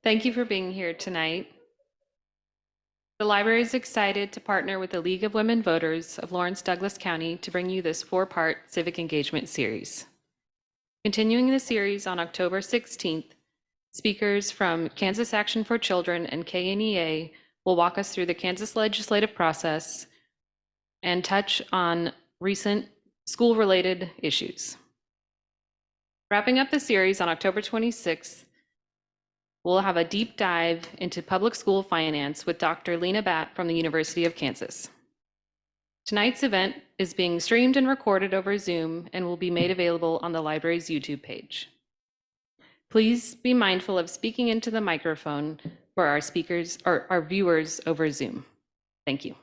Thank you for being here tonight. The library is excited to partner with the League of Women Voters of Lawrence Douglas County to bring you this 4-part civic engagement series. Continuing the series on October 16th, speakers from Kansas Action for Children and KNEA will walk us through the Kansas legislative process and touch on recent school-related issues. Wrapping up the series on October 26th, we'll have a deep dive into public school finance with Dr. Lena Batt from the University of Kansas. Tonight's event is being streamed and recorded over Zoom and will be made available on the library's YouTube page. Please be mindful of speaking into the microphone for our speakers or our viewers over Zoom. Thank you.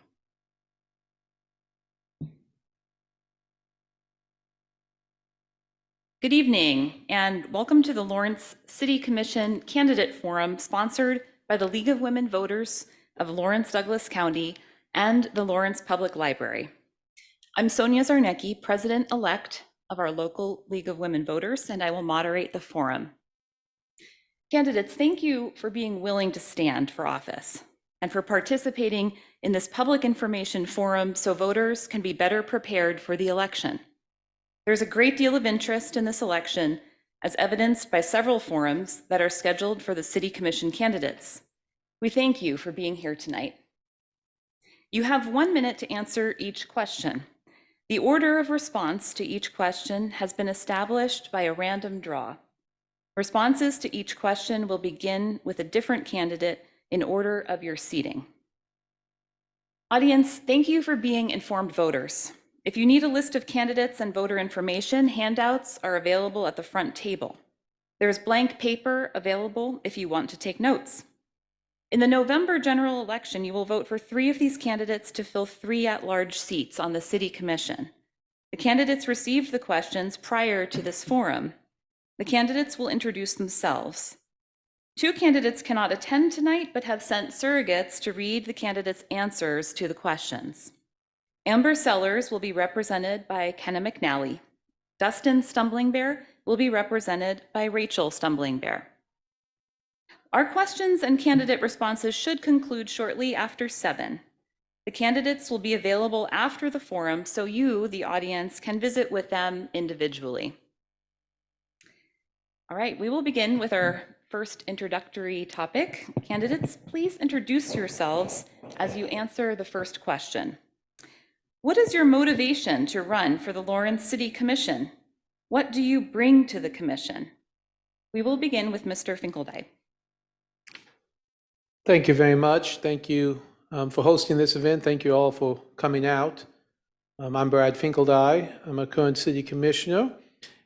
Good evening, and welcome to the Lawrence City Commission Candidate Forum sponsored by the League of Women Voters of Lawrence Douglas County and the Lawrence Public Library. I'm Sonia Zarnecki, President-elect of our local League of Women Voters, and I will moderate the forum. Candidates, thank you for being willing to stand for office and for participating in this public information forum so voters can be better prepared for the election. There's a great deal of interest in this election, as evidenced by several forums that are scheduled for the City Commission candidates. We thank you for being here tonight. You have 1 minute to answer each question. The order of response to each question has been established by a random draw. Responses to each question will begin with a different candidate in order of your seating. Audience, thank you for being informed voters. If you need a list of candidates and voter information, handouts are available at the front table. There is blank paper available if you want to take notes. In the November general election, you will vote for 3 of these candidates to fill 3 at-large seats on the City Commission. The candidates received the questions prior to this forum. The candidates will introduce themselves. 2 candidates cannot attend tonight, but have sent surrogates to read the candidates' answers to the questions. Amber Sellers will be represented by Kenna McNally. Dustin Stumbling Bear will be represented by Rachel Stumbling Bear. Our questions and candidate responses should conclude shortly after 7. The candidates will be available after the forum so you, the audience, can visit with them individually. All right, we will begin with our first introductory topic. Candidates, please introduce yourselves as you answer the first question. What is your motivation to run for the Lawrence City Commission? What do you bring to the commission? We will begin with Mr. Finkeldye. Thank you very much. Thank you for hosting this event. Thank you all for coming out. I'm Brad Finkeldye. I'm a current city commissioner.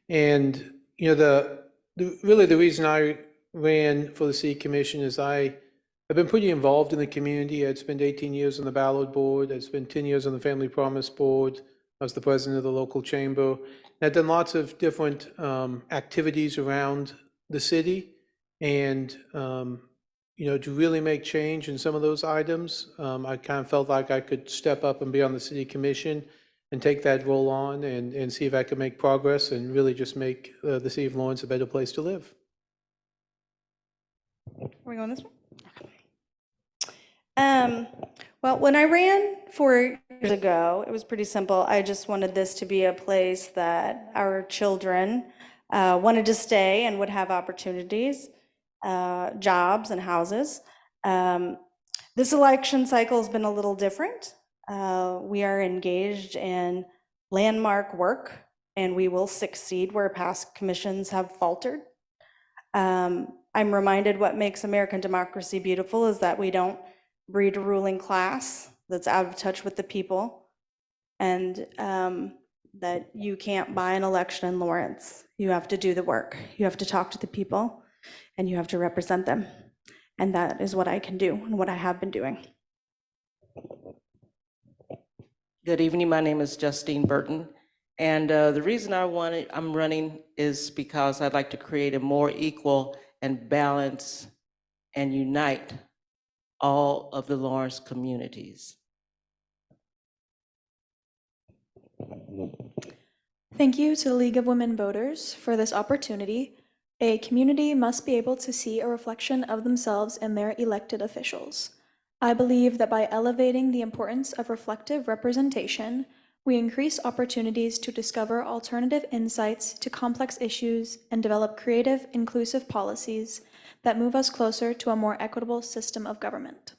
And really the reason I ran for the city commission is I've been pretty involved in the community. I'd spent 18 years on the ballot board. I'd spent 10 years on the Family Promise board. I was the president of the local chamber. And I've done lots of different activities around the city. And, to really make change in some of those items, I kind of felt like I could step up and be on the city commission and take that role on and see if I could make progress and really just make the city of Lawrence a better place to live. Are we going this way? Well, when I ran 4 years ago, it was pretty simple. I just wanted this to be a place that our children wanted to stay and would have opportunities, jobs and houses. This election cycle has been a little different. We are engaged in landmark work, and we will succeed where past commissions have faltered. I'm reminded what makes American democracy beautiful is that we don't breed a ruling class that's out of touch with the people, and that you can't buy an election in Lawrence. You have to do the work. You have to talk to the people, and you have to represent them. And that is what I can do and what I have been doing. Good evening. My name is Justine Burton. And the reason I'm running is because I'd like to create a more equal and balanced and unite all of the Lawrence communities. Thank you to the League of Women Voters for this opportunity. A community must be able to see a reflection of themselves in their elected officials. I believe that by elevating the importance of reflective representation, we increase opportunities to discover alternative insights to complex issues and develop creative, inclusive policies that move us closer to a more equitable system of government.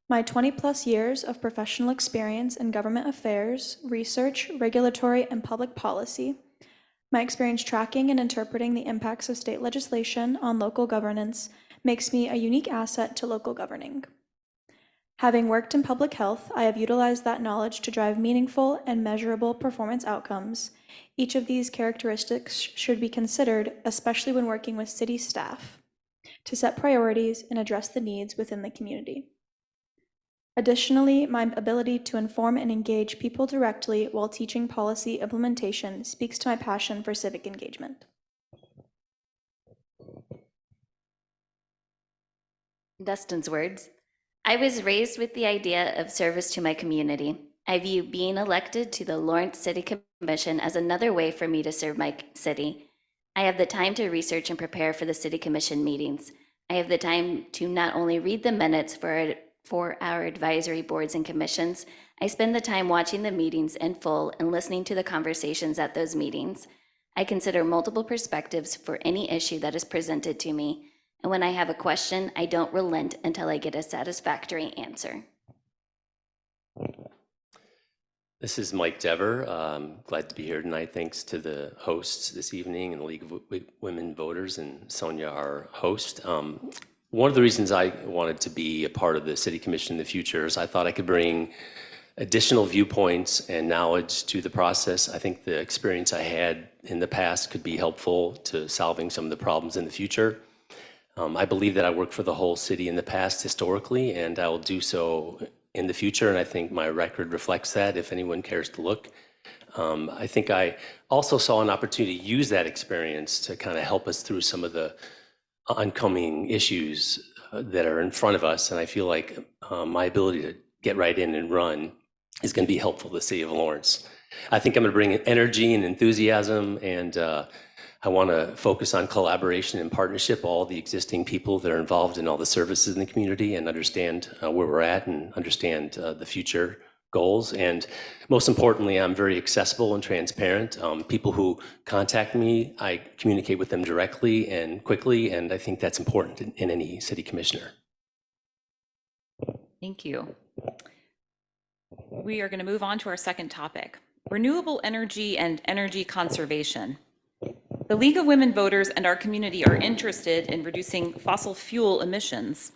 My 20-plus years of professional experience in government affairs, research, regulatory, and public policy, my experience tracking and interpreting the impacts of state legislation on local governance makes me a unique asset to local governing. Having worked in public health, I have utilized that knowledge to drive meaningful and measurable performance outcomes. Each of these characteristics should be considered, especially when working with city staff, to set priorities and address the needs within the community. Additionally, my ability to inform and engage people directly while teaching policy implementation speaks to my passion for civic engagement. Dustin's words. I was raised with the idea of service to my community. I view being elected to the Lawrence City Commission as another way for me to serve my city. I have the time to research and prepare for the City Commission meetings. I have the time to not only read the minutes for our advisory boards and commissions, I spend the time watching the meetings in full and listening to the conversations at those meetings. I consider multiple perspectives for any issue that is presented to me. And when I have a question, I don't relent until I get a satisfactory answer. This is Mike Dever. Glad to be here tonight. Thanks to the hosts this evening and the League of Women Voters and Sonia, our host. One of the reasons I wanted to be a part of the City Commission in the future is I thought I could bring additional viewpoints and knowledge to the process. I think the experience I had in the past could be helpful to solving some of the problems in the future. I believe that I worked for the whole city in the past historically, and I will do so in the future, and I think my record reflects that if anyone cares to look. I think I also saw an opportunity to use that experience to kind of help us through some of the oncoming issues that are in front of us, and I feel like my ability to get right in and run is going to be helpful to the city of Lawrence. I think I'm going to bring energy and enthusiasm, and I want to focus on collaboration and partnership, all the existing people that are involved in all the services in the community, and understand where we're at and understand the future goals. And most importantly, I'm very accessible and transparent. People who contact me, I communicate with them directly and quickly, and I think that's important in any city commissioner. Thank you. We are going to move on to our second topic, renewable energy and energy conservation. The League of Women Voters and our community are interested in reducing fossil fuel emissions.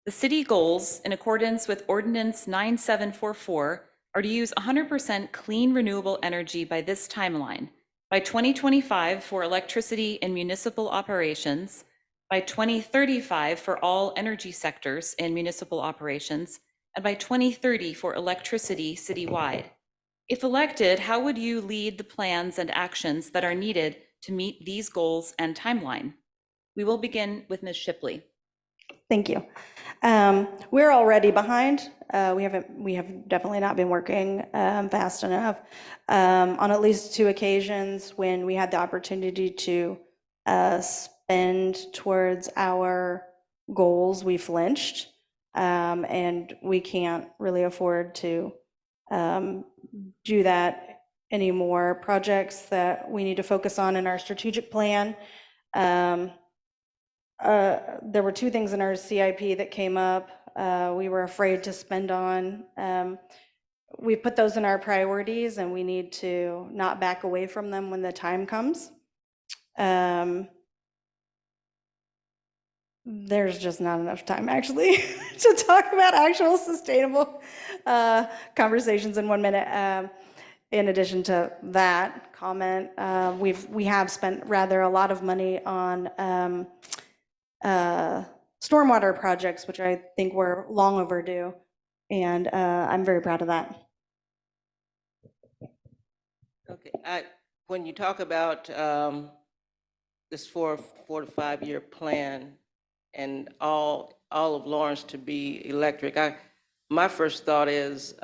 The city goals, in accordance with Ordinance 9744, are to use 100% clean renewable energy by this timeline, by 2025 for electricity in municipal operations, by 2035 for all energy sectors in municipal operations, and by 2030 for electricity citywide. If elected, how would you lead the plans and actions that are needed to meet these goals and timeline? We will begin with Ms. Shipley. Thank you. We're already behind. We have definitely not been working fast enough. On at least 2 occasions when we had the opportunity to spend towards our goals, we flinched, and we can't really afford to do that anymore. Projects that we need to focus on in our strategic plan. There were 2 things in our CIP that came up. We were afraid to spend on. We put those in our priorities, and we need to not back away from them when the time comes. There's just not enough time actually to talk about actual sustainable conversations in 1 minute. In addition to that comment, we have spent rather a lot of money on stormwater projects, which I think were long overdue, and I'm very proud of that. Okay, when you talk about this 4 to 5 year plan and all of Lawrence to be electric, my first thought is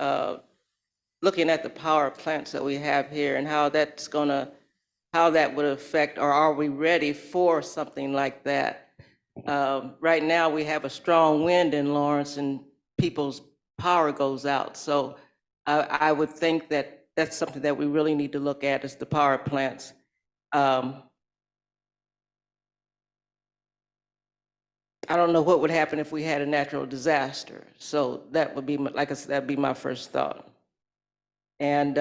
looking at the power plants that we have here and how how that would affect, or are we ready for something like that? Right now, we have a strong wind in Lawrence and people's power goes out. So I would think that that's something that we really need to look at is the power plants. I don't know what would happen if we had a natural disaster. So that would be, like I said, that'd be my first thought. And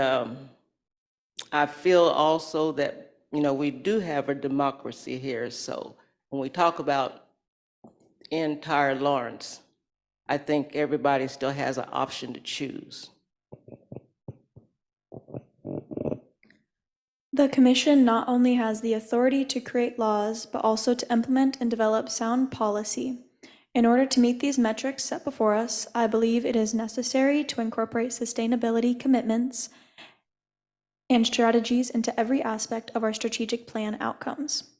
I feel also that, we do have a democracy here. So when we talk about entire Lawrence, I think everybody still has an option to choose. The Commission not only has the authority to create laws, but also to implement and develop sound policy. In order to meet these metrics set before us, I believe it is necessary to incorporate sustainability commitments and strategies into every aspect of our strategic plan outcomes.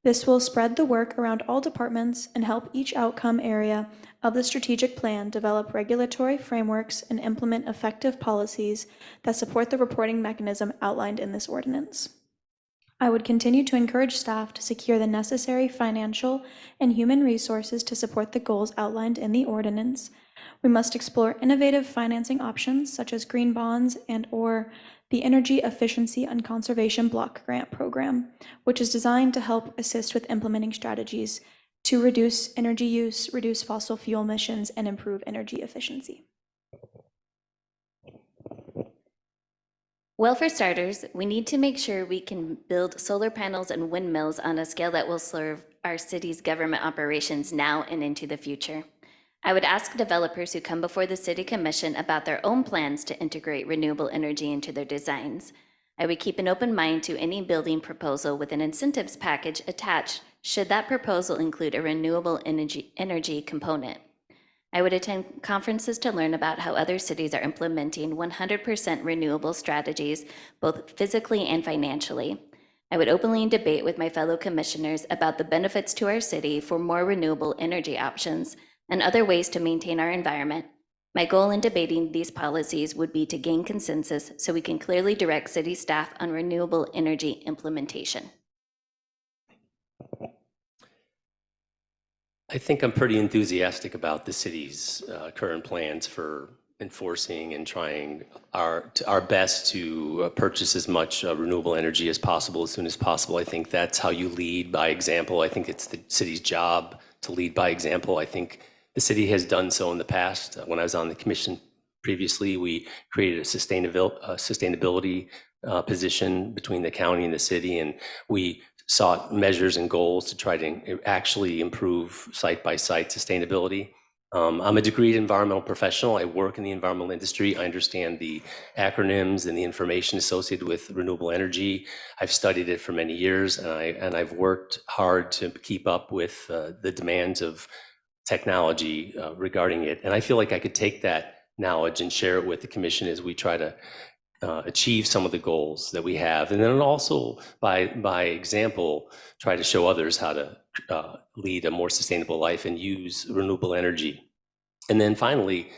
This will spread the work around all departments and help each outcome area of the strategic plan develop regulatory frameworks and implement effective policies that support the reporting mechanism outlined in this ordinance. I would continue to encourage staff to secure the necessary financial and human resources to support the goals outlined in the ordinance. We must explore innovative financing options such as green bonds and/or the Energy Efficiency and Conservation Block Grant Program, which is designed to help assist with implementing strategies to reduce energy use, reduce fossil fuel emissions, and improve energy efficiency. Well, for starters, we need to make sure we can build solar panels and windmills on a scale that will serve our city's government operations now and into the future. I would ask developers who come before the City Commission about their own plans to integrate renewable energy into their designs. I would keep an open mind to any building proposal with an incentives package attached should that proposal include a renewable energy component. I would attend conferences to learn about how other cities are implementing 100% renewable strategies, both physically and financially. I would openly debate with my fellow commissioners about the benefits to our city for more renewable energy options and other ways to maintain our environment. My goal in debating these policies would be to gain consensus so we can clearly direct city staff on renewable energy implementation. I think I'm pretty enthusiastic about the city's current plans for enforcing and trying our best to purchase as much renewable energy as possible as soon as possible. I think that's how you lead by example. I think it's the city's job to lead by example. I think the city has done so in the past. When I was on the commission previously, we created a sustainability position between the county and the city, and we sought measures and goals to try to actually improve site-by-site sustainability. I'm a degreed environmental professional. I work in the environmental industry. I understand the acronyms and the information associated with renewable energy. I've studied it for many years, and I've worked hard to keep up with the demands of technology regarding it. And I feel like I could take that knowledge and share it with the commission as we try to achieve some of the goals that we have, and then also by example try to show others how to lead a more sustainable life and use renewable energy. And then finally,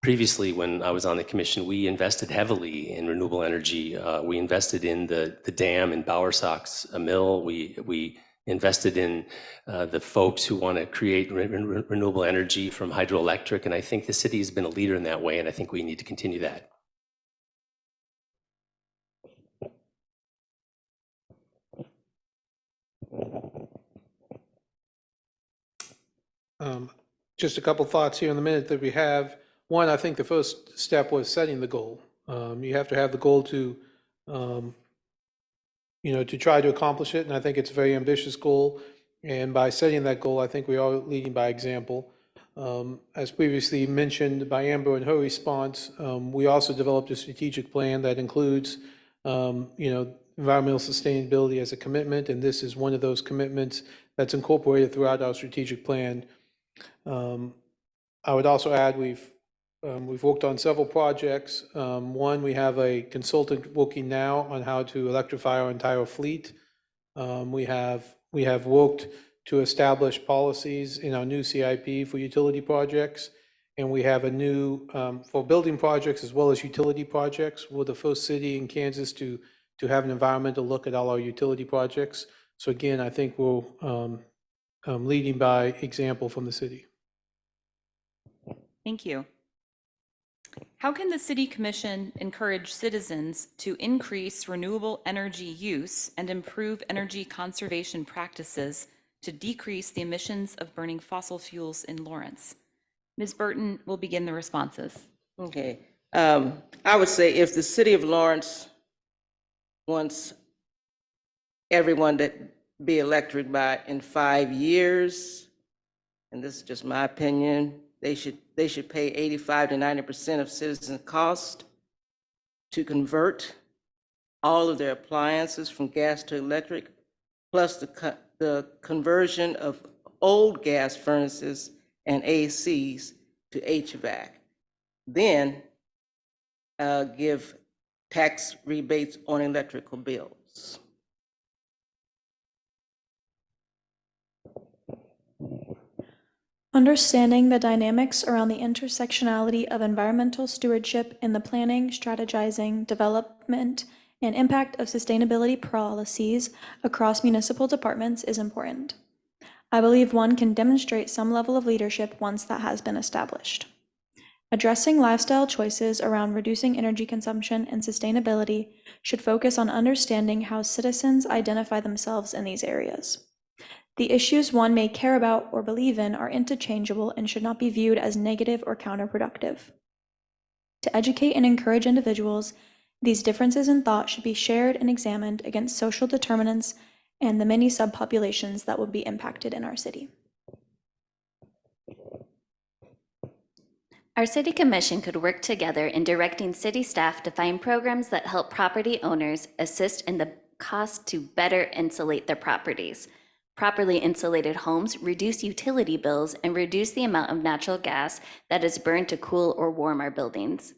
previously when I was on the commission, we invested heavily in renewable energy. We invested in the dam in Bowersox mill. We invested in the folks who want to create renewable energy from hydroelectric, and I think the city has been a leader in that way, and I think we need to continue that. Just a couple thoughts here in the minute that we have. One, I think the first step was setting the goal. You have to have the goal to, to try to accomplish it, and I think it's a very ambitious goal. And by setting that goal, I think we are leading by example. As previously mentioned by Amber in her response, we also developed a strategic plan that includes, environmental sustainability as a commitment, and this is one of those commitments that's incorporated throughout our strategic plan. I would also add we've worked on several projects. One, we have a consultant working now on how to electrify our entire fleet. We have worked to establish policies in our new CIP for utility projects, and we have a new for building projects as well as utility projects. We're the first city in Kansas to to have an environmental look at all our utility projects. So again, I think we're leading by example from the city. Thank you. How can the City Commission encourage citizens to increase renewable energy use and improve energy conservation practices to decrease the emissions of burning fossil fuels in Lawrence? Ms. Burton will begin the responses. Okay. I would say if the city of Lawrence wants everyone to be elected by in 5 years, and this is just my opinion, they should pay 85 to 90% of citizen cost to convert all of their appliances from gas to electric, plus the conversion of old gas furnaces and ACs to HVAC. Then give tax rebates on electrical bills. Understanding the dynamics around the intersectionality of environmental stewardship in the planning, strategizing, development, and impact of sustainability policies across municipal departments is important. I believe one can demonstrate some level of leadership once that has been established. Addressing lifestyle choices around reducing energy consumption and sustainability should focus on understanding how citizens identify themselves in these areas. The issues one may care about or believe in are interchangeable and should not be viewed as negative or counterproductive. To educate and encourage individuals, these differences in thought should be shared and examined against social determinants and the many subpopulations that will be impacted in our city. Our City Commission could work together in directing city staff to find programs that help property owners assist in the cost to better insulate their properties. Properly insulated homes reduce utility bills and reduce the amount of natural gas that is burned to cool or warm our buildings.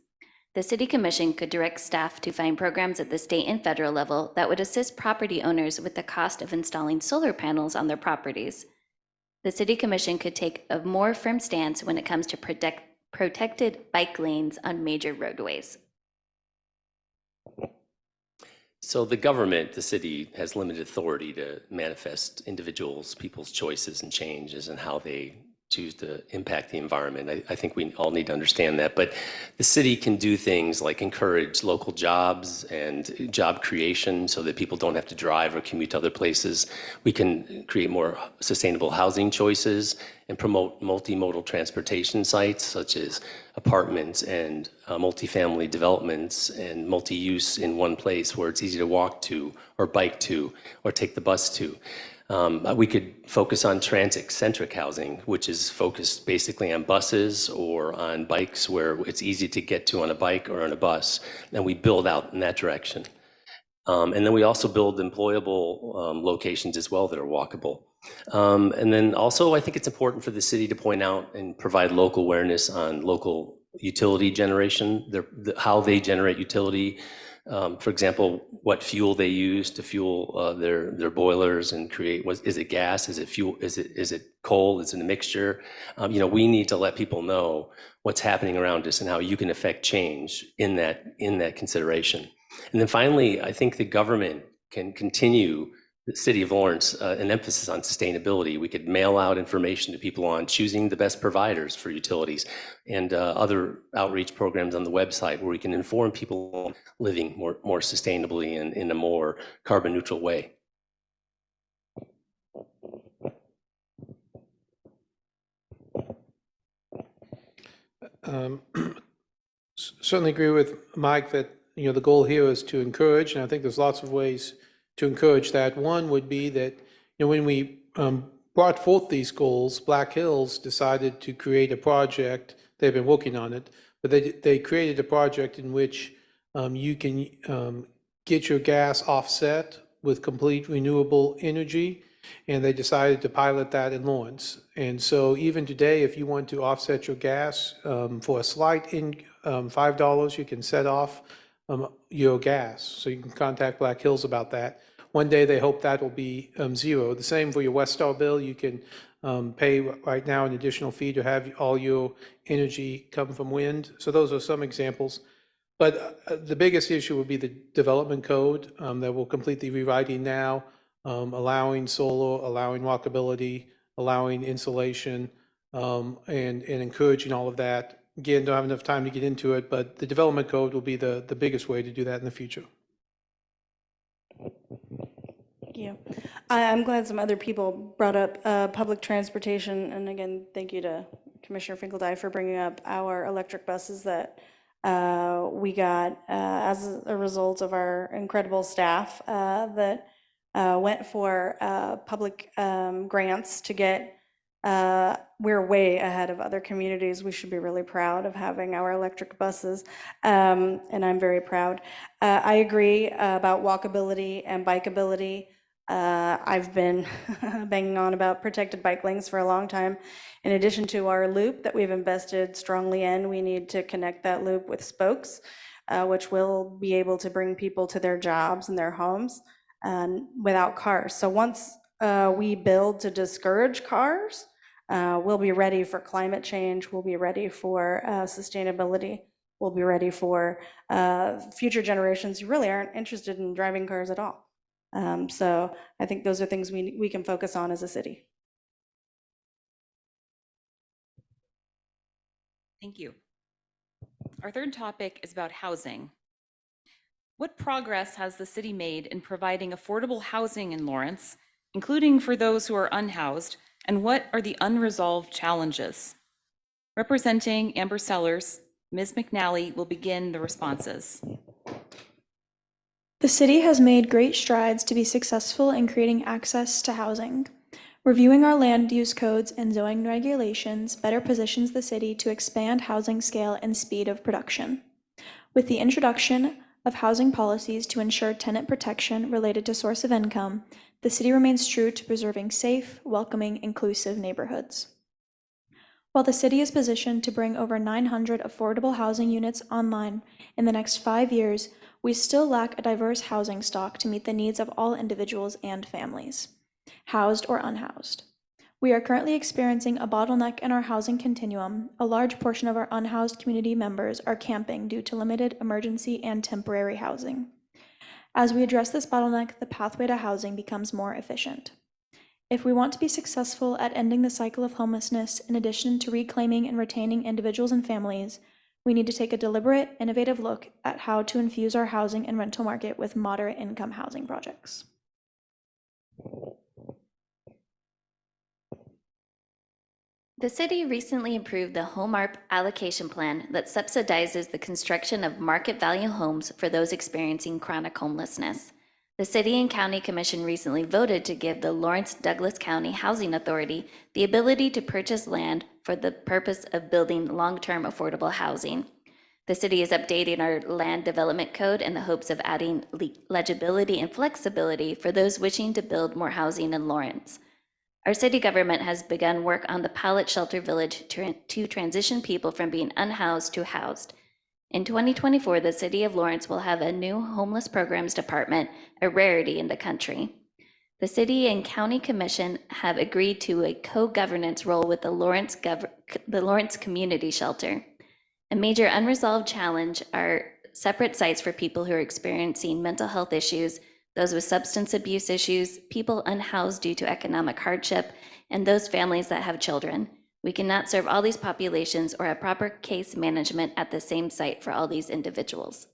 The City Commission could direct staff to find programs at the state and federal level that would assist property owners with the cost of installing solar panels on their properties. The City Commission could take a more firm stance when it comes to protected bike lanes on major roadways. So the government, the city, has limited authority to manifest individuals, people's choices and changes and how they choose to impact the environment. I think we all need to understand that. But the city can do things like encourage local jobs and job creation so that people don't have to drive or commute to other places. We can create more sustainable housing choices and promote multimodal transportation sites such as apartments and multifamily developments and multi-use in one place where it's easy to walk to or bike to or take the bus to. We could focus on transit-centric housing, which is focused basically on buses or on bikes where it's easy to get to on a bike or on a bus, and we build out in that direction. And then we also build employable locations as well that are walkable. And then also I think it's important for the city to point out and provide local awareness on local utility generation, how they generate utility. For example, what fuel they use to fuel their boilers and create. Is it gas? Is it fuel? Is it coal? Is it a mixture? We need to let people know what's happening around us and how you can affect change in that consideration. And then finally, I think the government can continue, the City of Lawrence, an emphasis on sustainability. We could mail out information to people on choosing the best providers for utilities and other outreach programs on the website where we can inform people on living more sustainably and in a more carbon neutral way. Certainly agree with Mike that the goal here is to encourage, and I think there's lots of ways to encourage that. One would be that when we brought forth these goals, Black Hills decided to create a project. They've been working on it, but they created a project in which you can get your gas offset with complete renewable energy, and they decided to pilot that in Lawrence. And so even today, if you want to offset your gas for a slight $5, you can set off your gas. So you can contact Black Hills about that. One day they hope that will be zero. The same for your West Star bill. You can pay right now an additional fee to have all your energy come from wind. So those are some examples. But the biggest issue would be the development code that we're completely rewriting now, allowing solar, allowing walkability, allowing insulation, and encouraging all of that. Again, don't have enough time to get into it, but the development code will be the biggest way to do that in the future. Thank you. I'm glad some other people brought up public transportation. And again, thank you to Commissioner Finkeldye for bringing up our electric buses that we got as a result of our incredible staff that went for public grants to get. We're way ahead of other communities. We should be really proud of having our electric buses, and I'm very proud. I agree about walkability and bikeability. I've been banging on about protected bike lanes for a long time. In addition to our loop that we've invested strongly in, we need to connect that loop with spokes, which will be able to bring people to their jobs and their homes without cars. So once we build to discourage cars, we'll be ready for climate change, we'll be ready for sustainability, we'll be ready for future generations who really aren't interested in driving cars at all. So I think those are things we can focus on as a city. Thank you. Our third topic is about housing. What progress has the city made in providing affordable housing in Lawrence, including for those who are unhoused, and what are the unresolved challenges? Representing Amber Sellers, Ms. McNally will begin the responses. The city has made great strides to be successful in creating access to housing. Reviewing our land use codes and zoning regulations better positions the city to expand housing scale and speed of production. With the introduction of housing policies to ensure tenant protection related to source of income, the city remains true to preserving safe, welcoming, inclusive neighborhoods. While the city is positioned to bring over 900 affordable housing units online in the next 5 years, we still lack a diverse housing stock to meet the needs of all individuals and families, housed or unhoused. We are currently experiencing a bottleneck in our housing continuum. A large portion of our unhoused community members are camping due to limited emergency and temporary housing. As we address this bottleneck, the pathway to housing becomes more efficient. If we want to be successful at ending the cycle of homelessness, in addition to reclaiming and retaining individuals and families, we need to take a deliberate, innovative look at how to infuse our housing and rental market with moderate income housing projects. The city recently approved the Home ARP allocation plan that subsidizes the construction of market value homes for those experiencing chronic homelessness. The City and County Commission recently voted to give the Lawrence Douglas County Housing Authority the ability to purchase land for the purpose of building long-term affordable housing. The city is updating our land development code in the hopes of adding legibility and flexibility for those wishing to build more housing in Lawrence. Our city government has begun work on the Pallet Shelter Village to transition people from being unhoused to housed. In 2024, the City of Lawrence will have a new homeless programs department, a rarity in the country. The City and County Commission have agreed to a co-governance role with the Lawrence Community Shelter. A major unresolved challenge are separate sites for people who are experiencing mental health issues, those with substance abuse issues, people unhoused due to economic hardship, and those families that have children. We cannot serve all these populations or have proper case management at the same site for all these individuals.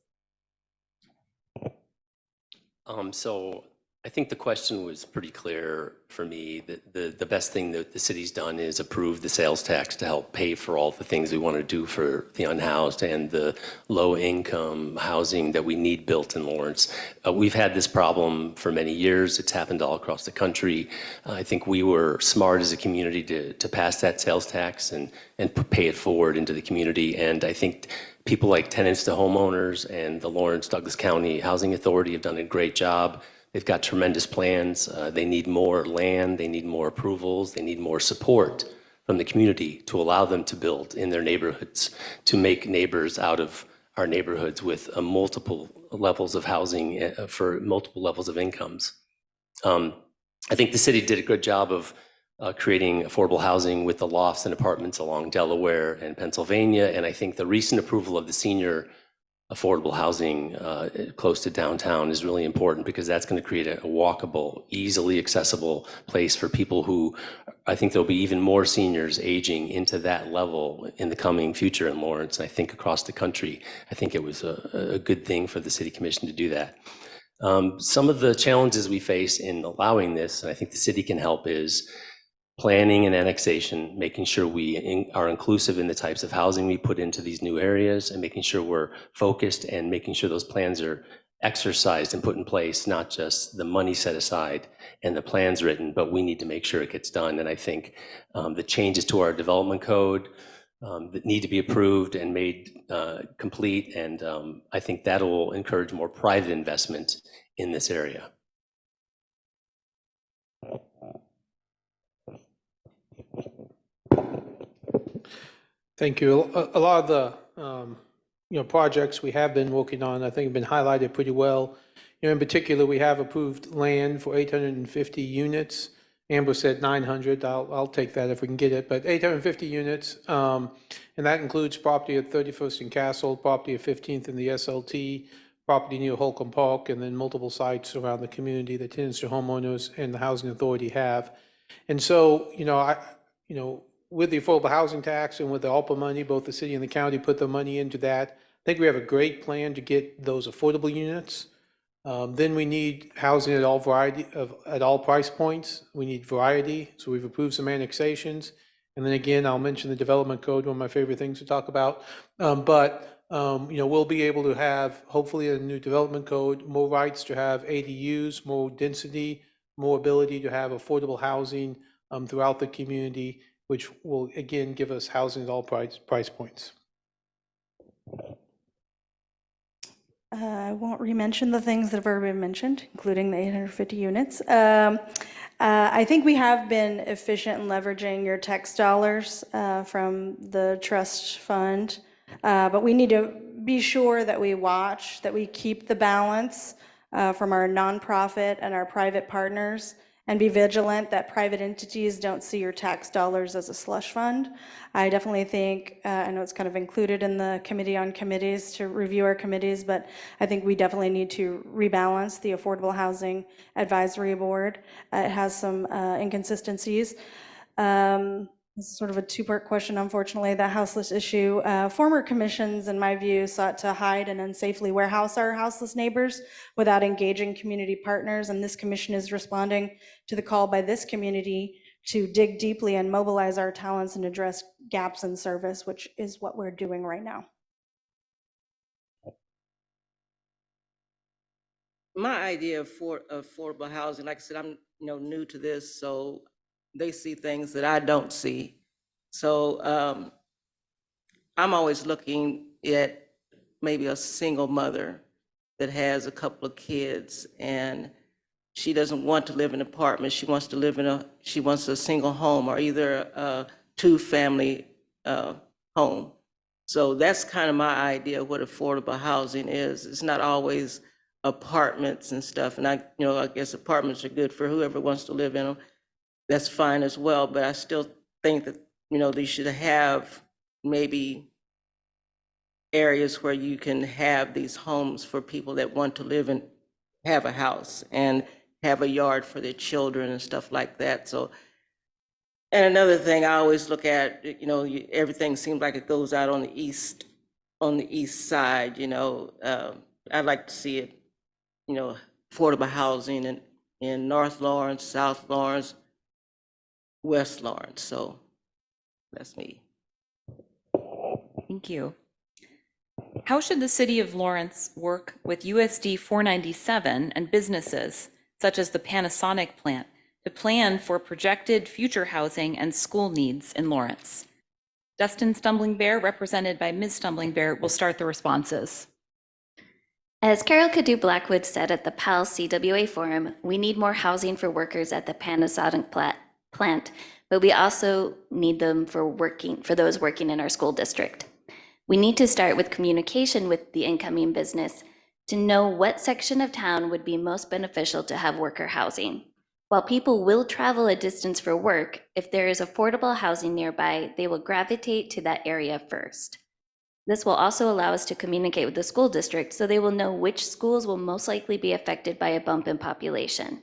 So I think the question was pretty clear for me that the best thing that the city's done is approve the sales tax to help pay for all the things we want to do for the unhoused and the low income housing that we need built in Lawrence. We've had this problem for many years. It's happened all across the country. I think we were smart as a community to pass that sales tax and pay it forward into the community. And I think people like Tenants to Homeowners and the Lawrence Douglas County Housing Authority have done a great job. They've got tremendous plans. They need more land, they need more approvals, they need more support from the community to allow them to build in their neighborhoods, to make neighbors out of our neighborhoods with multiple levels of housing for multiple levels of incomes. I think the city did a good job of creating affordable housing with the lofts and apartments along Delaware and Pennsylvania, and I think the recent approval of the senior affordable housing close to downtown is really important, because that's going to create a walkable, easily accessible place for people who, I think there'll be even more seniors aging into that level in the coming future in Lawrence. I think across the country, I think it was a good thing for the City Commission to do that. Some of the challenges we face in allowing this, and I think the city can help, is planning and annexation, making sure we are inclusive in the types of housing we put into these new areas, and making sure we're focused and making sure those plans are exercised and put in place, not just the money set aside and the plans written, but we need to make sure it gets done. And I think the changes to our development code that need to be approved and made complete, and I think that'll encourage more private investment in this area. Thank you. A lot of the projects we have been working on, I think, have been highlighted pretty well. In particular, we have approved land for 850 units. Amber said 900. I'll take that if we can get it, but 850 units, and that includes property at 31st and Castle, property at 15th in the SLT, property near Holcomb Park, and then multiple sites around the community that tenants to homeowners and the Housing Authority have. And so, with the affordable housing tax and with the ARPA money, both the city and the county put the money into that. I think we have a great plan to get those affordable units. Then we need housing at all price points. We need variety, so we've approved some annexations. And then again, I'll mention the development code, one of my favorite things to talk about. We'll be able to have, hopefully, a new development code, more rights to have ADUs, more density, more ability to have affordable housing throughout the community, which will, again, give us housing at all price points. I won't re-mention the things that have already been mentioned, including the 850 units. I think we have been efficient in leveraging your tax dollars from the trust fund, but we need to be sure that we watch, that we keep the balance from our nonprofit and our private partners, and be vigilant that private entities don't see your tax dollars as a slush fund. I definitely think, I know it's kind of included in the committee on committees to review our committees, but I think we definitely need to rebalance the Affordable Housing Advisory Board. It has some inconsistencies. This is sort of a two-part question, unfortunately, the houseless issue. Former commissions, in my view, sought to hide and unsafely warehouse our houseless neighbors without engaging community partners, and this commission is responding to the call by this community to dig deeply and mobilize our talents and address gaps in service, which is what we're doing right now. My idea of affordable housing, like I said, I'm new to this, so they see things that I don't see. So I'm always looking at maybe a single mother that has a couple of kids and she doesn't want to live in an apartment. She wants to live she wants a single home or either a two-family home. So that's kind of my idea of what affordable housing is. It's not always apartments and stuff. And I guess apartments are good for whoever wants to live in them. That's fine as well, but I still think that, they should have maybe areas where you can have these homes for people that want to live and have a house and have a yard for their children and stuff like that. So, and another thing I always look at, everything seems like it goes out on the east side, I'd like to see it, affordable housing in North Lawrence, South Lawrence, West Lawrence. So that's me. Thank you. How should the City of Lawrence work with USD 497 and businesses, such as the Panasonic plant, to plan for projected future housing and school needs in Lawrence? Dustin Stumbling Bear, represented by Ms. Stumbling Bear, will start the responses. As Carol Cadu Blackwood said at the PAL CWA Forum, we need more housing for workers at the Panasonic plant, but we also need them for those working in our school district. We need to start with communication with the incoming business to know what section of town would be most beneficial to have worker housing. While people will travel a distance for work, if there is affordable housing nearby, they will gravitate to that area first. This will also allow us to communicate with the school district so they will know which schools will most likely be affected by a bump in population.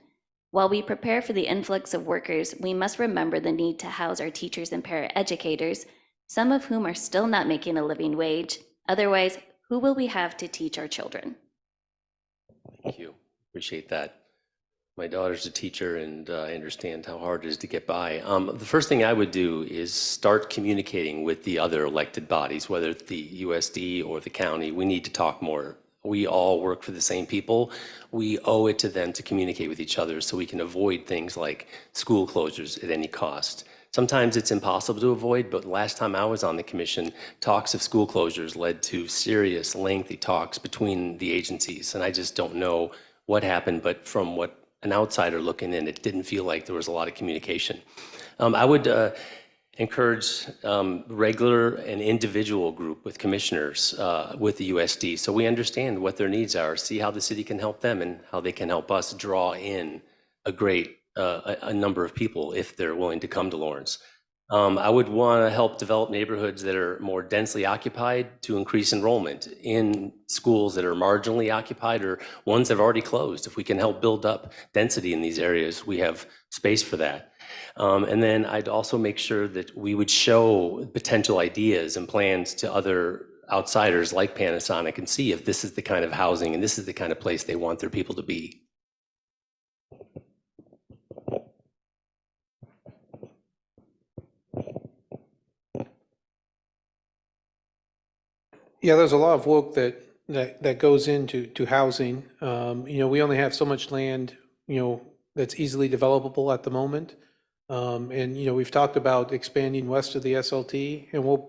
While we prepare for the influx of workers, we must remember the need to house our teachers and paraeducators, some of whom are still not making a living wage. Otherwise, who will we have to teach our children? Thank you. Appreciate that. My daughter's a teacher, and I understand how hard it is to get by. The first thing I would do is start communicating with the other elected bodies, whether it's the USD or the county. We need to talk more. We all work for the same people. We owe it to them to communicate with each other so we can avoid things like school closures at any cost. Sometimes it's impossible to avoid, but last time I was on the commission, talks of school closures led to serious, lengthy talks between the agencies. And I just don't know what happened, but from what an outsider looking in, it didn't feel like there was a lot of communication. I would encourage regular and individual group with commissioners with the USD so we understand what their needs are, see how the city can help them and how they can help us draw in a number of people if they're willing to come to Lawrence. I would want to help develop neighborhoods that are more densely occupied to increase enrollment in schools that are marginally occupied or ones that have already closed. If we can help build up density in these areas, we have space for that. And then I'd also make sure that we would show potential ideas and plans to other outsiders like Panasonic and see if this is the kind of housing and this is the kind of place they want their people to be. Yeah, there's a lot of work that goes into housing. We only have so much land, that's easily developable at the moment. And we've talked about expanding west of the SLT, and we'll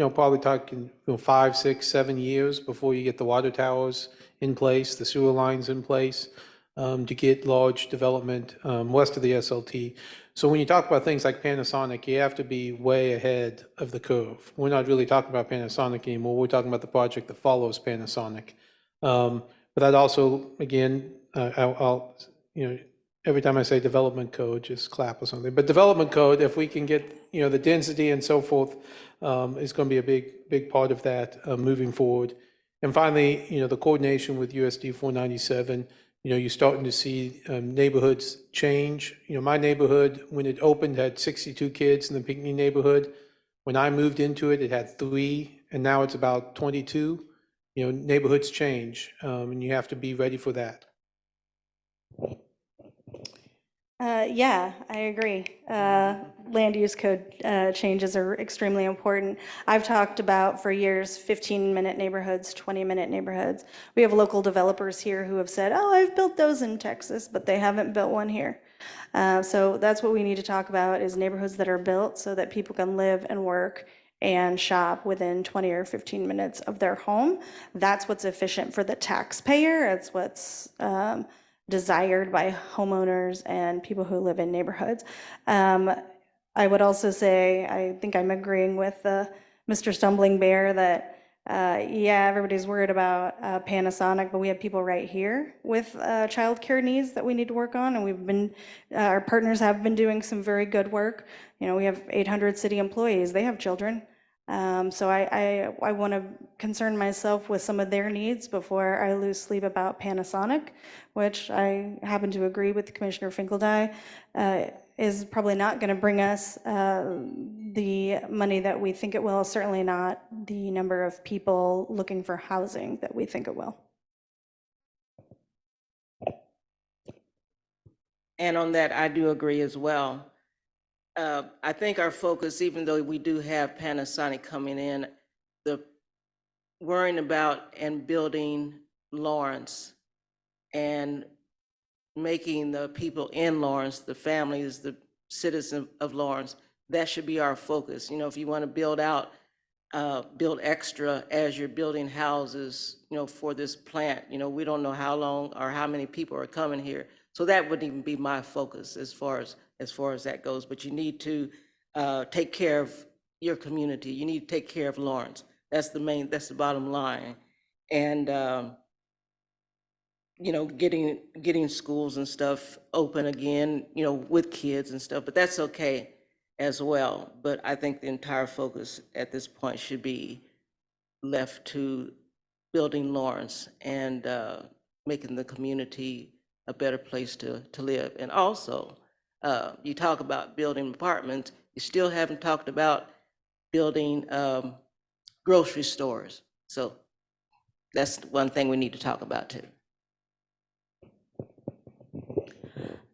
probably talk in 5, 6, 7 years before you get the water towers in place, the sewer lines in place, to get large development west of the SLT. So when you talk about things like Panasonic, you have to be way ahead of the curve. We're not really talking about Panasonic anymore. We're talking about the project that follows Panasonic. But I'd also, again, I'll every time I say development code, just clap or something. But development code, if we can get, the density and so forth, is going to be a big part of that moving forward. And finally, the coordination with USD 497, you're starting to see neighborhoods change. My neighborhood, when it opened, had 62 kids in the Pinckney neighborhood. When I moved into it, it had 3, and now it's about 22. Neighborhoods change, and you have to be ready for that. Yeah, I agree. Land use code changes are extremely important. I've talked about for years 15-minute neighborhoods, 20-minute neighborhoods. We have local developers here who have said, oh, I've built those in Texas, but they haven't built one here. So that's what we need to talk about is neighborhoods that are built so that people can live and work and shop within 20 or 15 minutes of their home. That's what's efficient for the taxpayer. It's what's desired by homeowners and people who live in neighborhoods. I would also say, I think I'm agreeing with Mr. Stumbling Bear that, yeah, everybody's worried about Panasonic, but we have people right here with childcare needs that we need to work on, and our partners have been doing some very good work. We have 800 city employees, they have children. So I want to concern myself with some of their needs before I lose sleep about Panasonic, which I happen to agree with Commissioner Finkeldye, is probably not going to bring us the money that we think it will, certainly not the number of people looking for housing that we think it will. And on that, I do agree as well. I think our focus, even though we do have Panasonic coming in, the worrying about and building Lawrence and making the people in Lawrence, the families, the citizens of Lawrence, that should be our focus. If you want to build out, build extra as you're building houses, for this plant, we don't know how long or how many people are coming here. So that wouldn't even be my focus as far as that goes. But you need to take care of your community. You need to take care of Lawrence. That's the bottom line. And getting schools and stuff open again, with kids and stuff. But that's okay as well. But I think the entire focus at this point should be left to building Lawrence and making the community a better place to live. And also, you talk about building apartments, you still haven't talked about building grocery stores. So that's one thing we need to talk about too.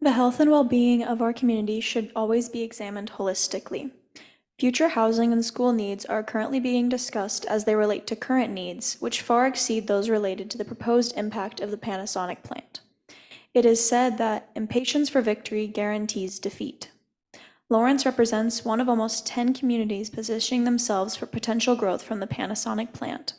The health and well-being of our community should always be examined holistically. Future housing and school needs are currently being discussed as they relate to current needs, which far exceed those related to the proposed impact of the Panasonic plant. It is said that impatience for victory guarantees defeat. Lawrence represents one of almost 10 communities positioning themselves for potential growth from the Panasonic plant.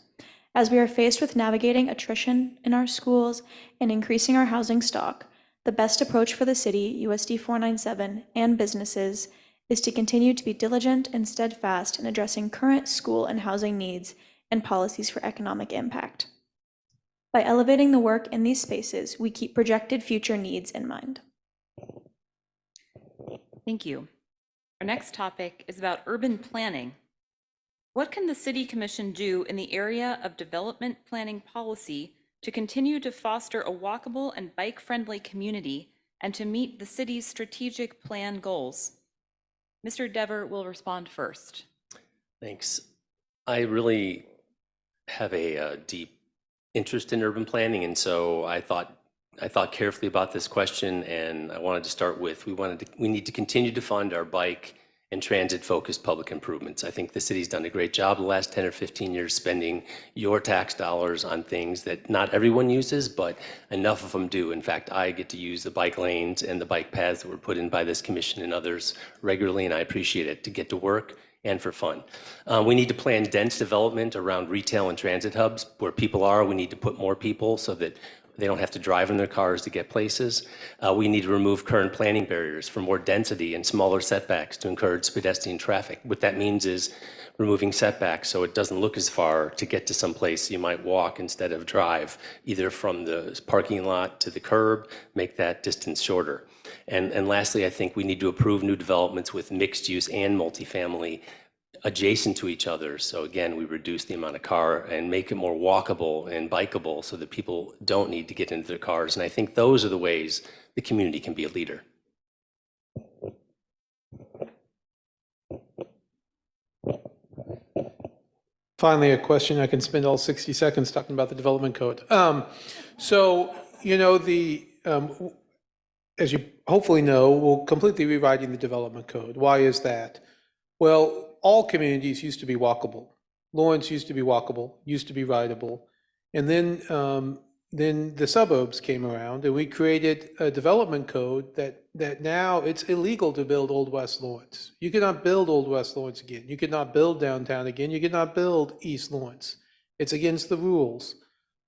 As we are faced with navigating attrition in our schools and increasing our housing stock, the best approach for the city, USD 497, and businesses is to continue to be diligent and steadfast in addressing current school and housing needs and policies for economic impact. By elevating the work in these spaces, we keep projected future needs in mind. Thank you. Our next topic is about urban planning. What can the City Commission do in the area of development planning policy to continue to foster a walkable and bike-friendly community and to meet the city's strategic plan goals? Mr. Dever will respond first. Thanks. I really have a deep interest in urban planning, and so I thought carefully about this question, and I wanted to start with we need to continue to fund our bike and transit-focused public improvements. I think the city's done a great job the last 10 or 15 years spending your tax dollars on things that not everyone uses, but enough of them do. In fact, I get to use the bike lanes and the bike paths that were put in by this commission and others regularly, and I appreciate it to get to work and for fun. We need to plan dense development around retail and transit hubs. Where people are, we need to put more people so that they don't have to drive in their cars to get places. We need to remove current planning barriers for more density and smaller setbacks to encourage pedestrian traffic. What that means is removing setbacks so it doesn't look as far to get to some place you might walk instead of drive, either from the parking lot to the curb, make that distance shorter. And lastly, I think we need to approve new developments with mixed use and multifamily adjacent to each other. So again, we reduce the amount of car and make it more walkable and bikeable so that people don't need to get into their cars. And I think those are the ways the community can be a leader. Finally, a question. I can spend all 60 seconds talking about the development code. So, you know, as you hopefully know, we're completely rewriting the development code. Why is that? Well, all communities used to be walkable. Lawrence used to be walkable, used to be rideable. And then the suburbs came around and we created a development code that now it's illegal to build Old West Lawrence. You cannot build Old West Lawrence again. You cannot build downtown again. You cannot build East Lawrence. It's against the rules.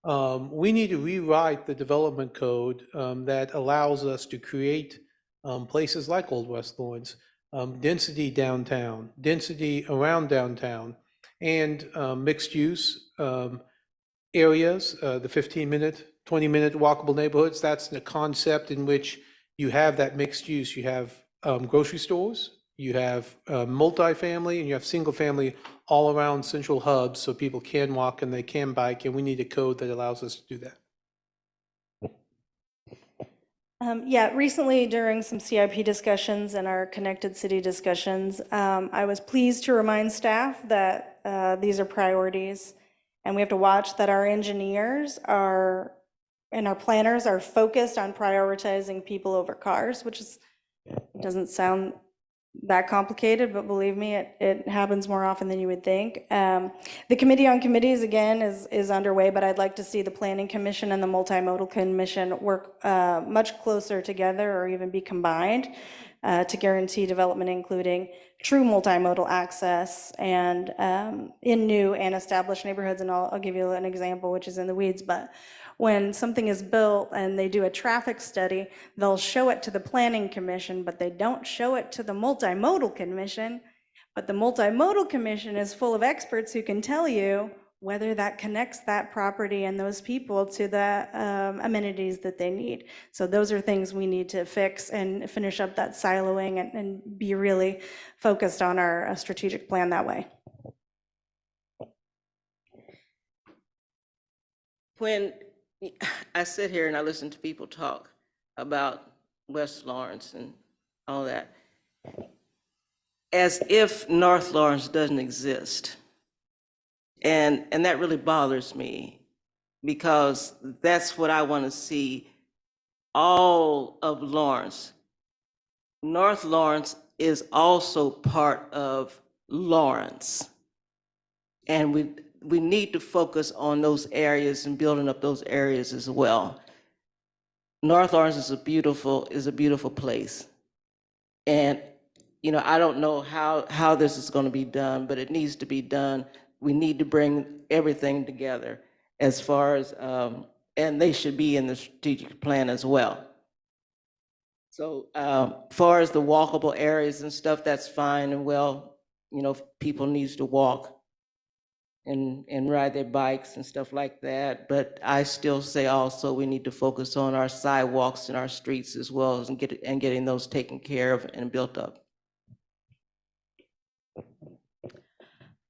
We need to rewrite the development code that allows us to create places like Old West Lawrence, density downtown, density around downtown, and mixed use areas, the 15-minute, 20-minute walkable neighborhoods. That's the concept in which you have that mixed use. You have grocery stores, you have multifamily, and you have single family all around central hubs so people can walk and they can bike, and we need a code that allows us to do that. Yeah, recently during some CIP discussions and our connected city discussions, I was pleased to remind staff that these are priorities and we have to watch that our engineers and our planners are focused on prioritizing people over cars, which doesn't sound that complicated, but believe me, it happens more often than you would think. The Committee on Committees, again, is underway, but I'd like to see the Planning Commission and the Multimodal Commission work much closer together or even be combined to guarantee development, including true multimodal access and in new and established neighborhoods. And I'll give you an example, which is in the weeds, but when something is built and they do a traffic study, they'll show it to the Planning Commission, but they don't show it to the Multimodal Commission. But the Multimodal Commission is full of experts who can tell you whether that connects that property and those people to the amenities that they need. So those are things we need to fix and finish up that siloing and be really focused on our strategic plan that way. when I sit here and I listen to people talk about West Lawrence and all that, as if North Lawrence doesn't exist. And that really bothers me because that's what I want to see all of Lawrence. North Lawrence is also part of Lawrence. And we need to focus on those areas and building up those areas as well. North Lawrence is a beautiful place. And, you know, I don't know how this is going to be done, but it needs to be done. We need to bring everything together as far as, and they should be in the strategic plan as well. So far as the walkable areas and stuff, that's fine and well, you know, people needs to walk and ride their bikes and stuff like that. But I still say also we need to focus on our sidewalks and our streets as well as getting those taken care of and built up.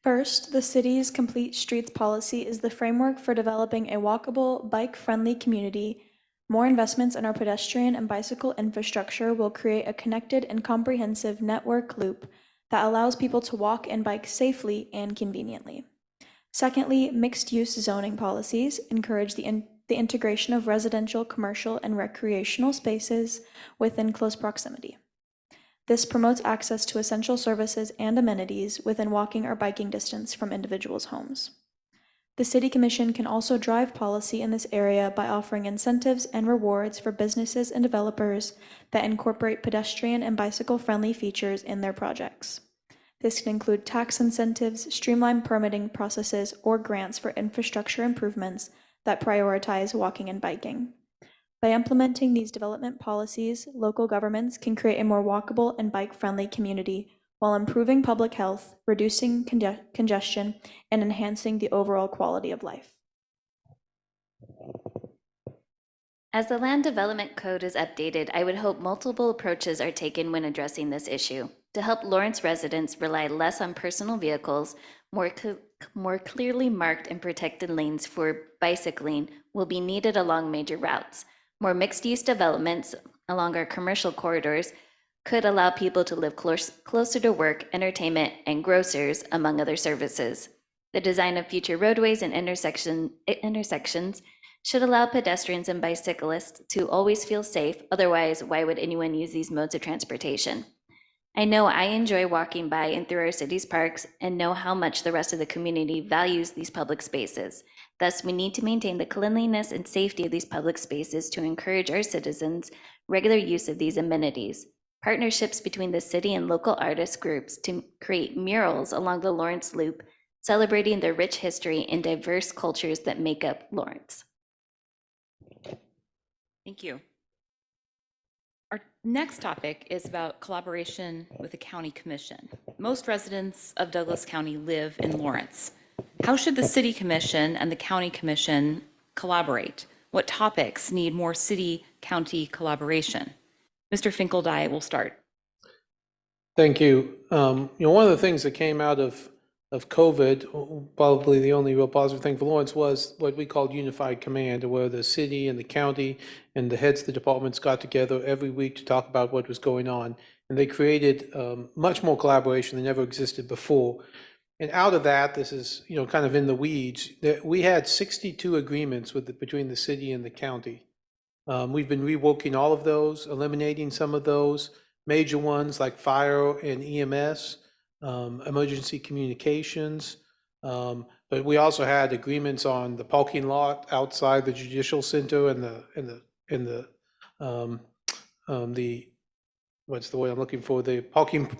First, the city's Complete Streets policy is the framework for developing a walkable, bike-friendly community. More investments in our pedestrian and bicycle infrastructure will create a connected and comprehensive network loop that allows people to walk and bike safely and conveniently. Secondly, mixed-use zoning policies encourage the integration of residential, commercial, and recreational spaces within close proximity. This promotes access to essential services and amenities within walking or biking distance from individuals' homes. The City Commission can also drive policy in this area by offering incentives and rewards for businesses and developers that incorporate pedestrian and bicycle-friendly features in their projects. This can include tax incentives, streamlined permitting processes, or grants for infrastructure improvements that prioritize walking and biking. By implementing these development policies, local governments can create a more walkable and bike-friendly community while improving public health, reducing congestion, and enhancing the overall quality of life. As the Land Development Code is updated, I would hope multiple approaches are taken when addressing this issue. To help Lawrence residents rely less on personal vehicles, more clearly marked and protected lanes for bicycling will be needed along major routes. More mixed-use developments along our commercial corridors could allow people to live closer to work, entertainment, and grocers, among other services. The design of future roadways and intersections should allow pedestrians and bicyclists to always feel safe. Otherwise, why would anyone use these modes of transportation? I know I enjoy walking by and through our city's parks and know how much the rest of the community values these public spaces. Thus, we need to maintain the cleanliness and safety of these public spaces to encourage our citizens' regular use of these amenities. Partnerships between the city and local artist groups to create murals along the Lawrence Loop, celebrating the rich history and diverse cultures that make up Lawrence. Thank you. Our next topic is about collaboration with the County Commission. Most residents of Douglas County live in Lawrence. How should the City Commission and the County Commission collaborate? What topics need more city-county collaboration? Mr. Finkeldye will start. Thank you. You know, one of the things that came out of COVID, probably the only real positive thing for Lawrence, was what we called unified command, where the city and the county and the heads of the departments got together every week to talk about what was going on. And they created much more collaboration than ever existed before. And out of that, this is, you know, kind of in the weeds, that we had 62 agreements between the city and the county. We've been reworking all of those, eliminating some of those major ones like fire and EMS, emergency communications. But we also had agreements on the parking lot outside the judicial center and the what's the word I'm looking for? The parking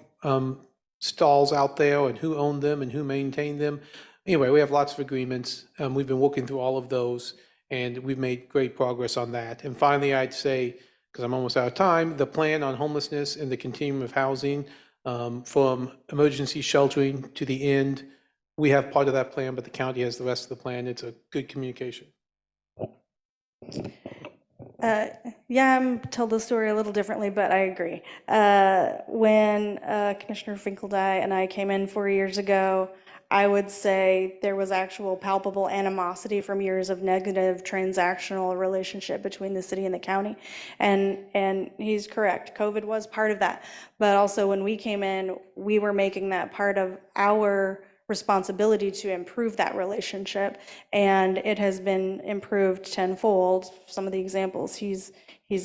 stalls out there and who owned them and who maintained them. Anyway, we have lots of agreements. We've been working through all of those, and we've made great progress on that. And finally, I'd say, because I'm almost out of time, the plan on homelessness and the continuum of housing, from emergency sheltering to the end, we have part of that plan, but the county has the rest of the plan. It's a good communication. Yeah, I'm told the story a little differently, but I agree. When Commissioner Finkeldye and I came in 4 years ago, I would say there was actual palpable animosity from years of negative transactional relationship between the city and the county. And he's correct, COVID was part of that. But also when we came in, we were making that part of our responsibility to improve that relationship. And it has been improved tenfold, some of the examples he's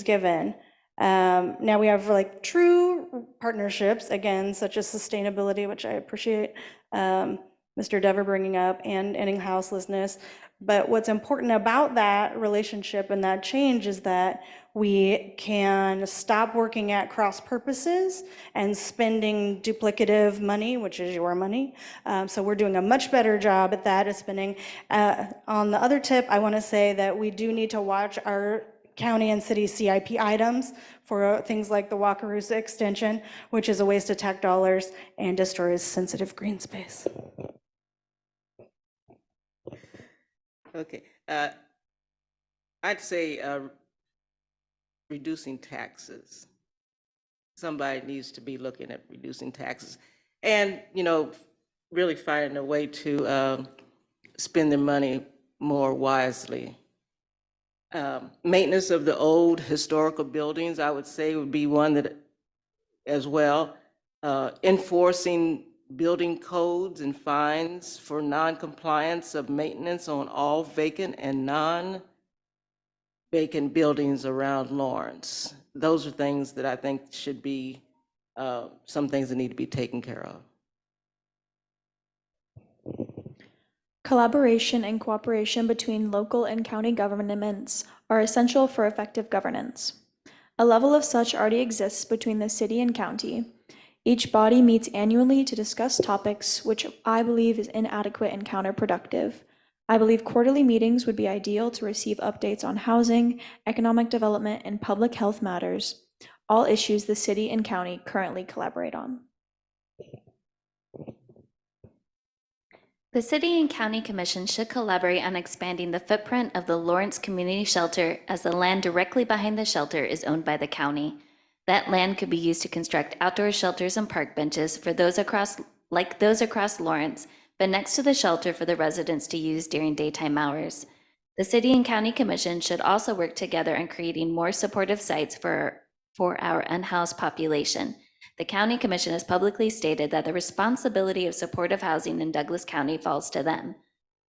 given. Now we have like true partnerships, again, such as sustainability, which I appreciate Mr. Dever bringing up, and ending houselessness. But what's important about that relationship and that change is that we can stop working at cross purposes and spending duplicative money, which is your money. So we're doing a much better job at that, at spending. On the other tip, I want to say that we do need to watch our county and city CIP items for things like the Wakarusa extension, which is a waste of tax dollars and destroys sensitive green space. Okay, I'd say reducing taxes. Somebody needs to be looking at reducing taxes and, really finding a way to spend their money more wisely. Maintenance of the old historical buildings, I would say, would be one that as well. Enforcing building codes and fines for non-compliance of maintenance on all vacant and non-vacant buildings around Lawrence. Those are things that I think should be some things that need to be taken care of. Collaboration and cooperation between local and county governments are essential for effective governance. A level of such already exists between the city and county. Each body meets annually to discuss topics which I believe is inadequate and counterproductive. I believe quarterly meetings would be ideal to receive updates on housing, economic development, and public health matters, all issues the city and county currently collaborate on. The City and County Commission should collaborate on expanding the footprint of the Lawrence Community Shelter, as the land directly behind the shelter is owned by the county. That land could be used to construct outdoor shelters and park benches for those across Lawrence, but next to the shelter for the residents to use during daytime hours. The City and County Commission should also work together on creating more supportive sites for our unhoused population. The County Commission has publicly stated that the responsibility of supportive housing in Douglas County falls to them.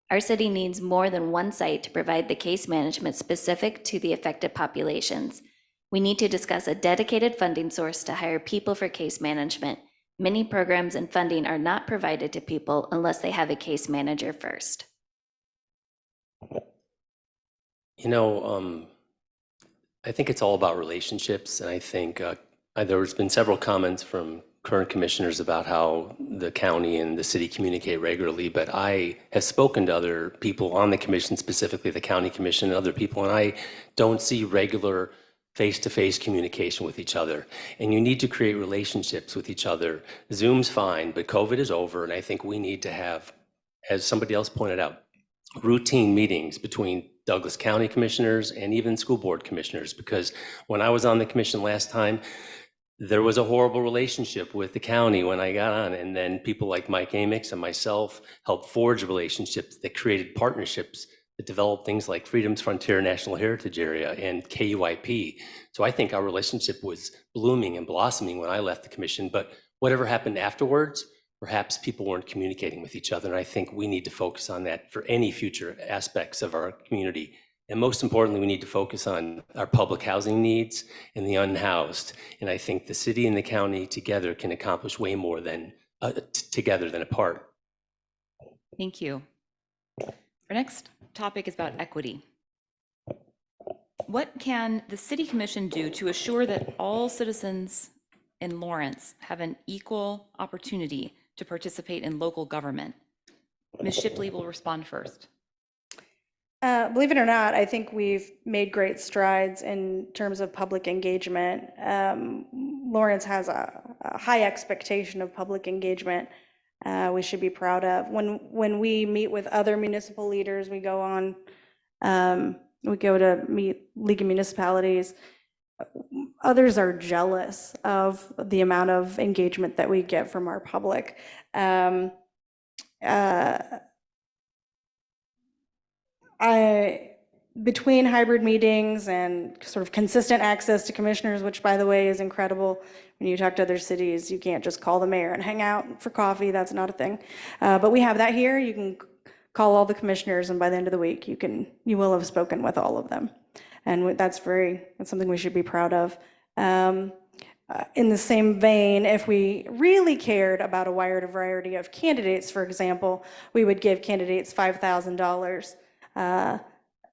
Our city needs more than one site to provide the case management specific to the affected populations. We need to discuss a dedicated funding source to hire people for case management. Many programs and funding are not provided to people unless they have a case manager first. I think it's all about relationships, and I think there's been several comments from current commissioners about how the county and the city communicate regularly, but I have spoken to other people on the commission, specifically the county commission and other people, and I don't see regular face-to-face communication with each other. And you need to create relationships with each other. Zoom's fine, but COVID is over, and I think we need to have, as somebody else pointed out, routine meetings between Douglas County commissioners and even school board commissioners, because when I was on the commission last time, there was a horrible relationship with the county when I got on, and then people like Mike Amix and myself helped forge relationships that created partnerships that developed things like Freedom's Frontier National Heritage Area and KUIP. So I think our relationship was blooming and blossoming when I left the commission, but whatever happened afterwards, perhaps people weren't communicating with each other, and I think we need to focus on that for any future aspects of our community. And most importantly, we need to focus on our public housing needs and the unhoused. And I think the city and the county together can accomplish way more than together than apart. Thank you. Our next topic is about equity. What can the City Commission do to assure that all citizens in Lawrence have an equal opportunity to participate in local government? Ms. Shipley will respond first. Believe it or not, I think we've made great strides in terms of public engagement. Lawrence has a high expectation of public engagement we should be proud of. When we meet with other municipal leaders, we go to meet League of Municipalities. Others are jealous of the amount of engagement that we get from our public. Between hybrid meetings and sort of consistent access to commissioners, which by the way is incredible. When you talk to other cities, you can't just call the mayor and hang out for coffee. That's not a thing. But we have that here. You can call all the commissioners, and by the end of the week, you will have spoken with all of them. And that's something we should be proud of. In the same vein, if we really cared about a wide variety of candidates, for example, we would give candidates $5,000,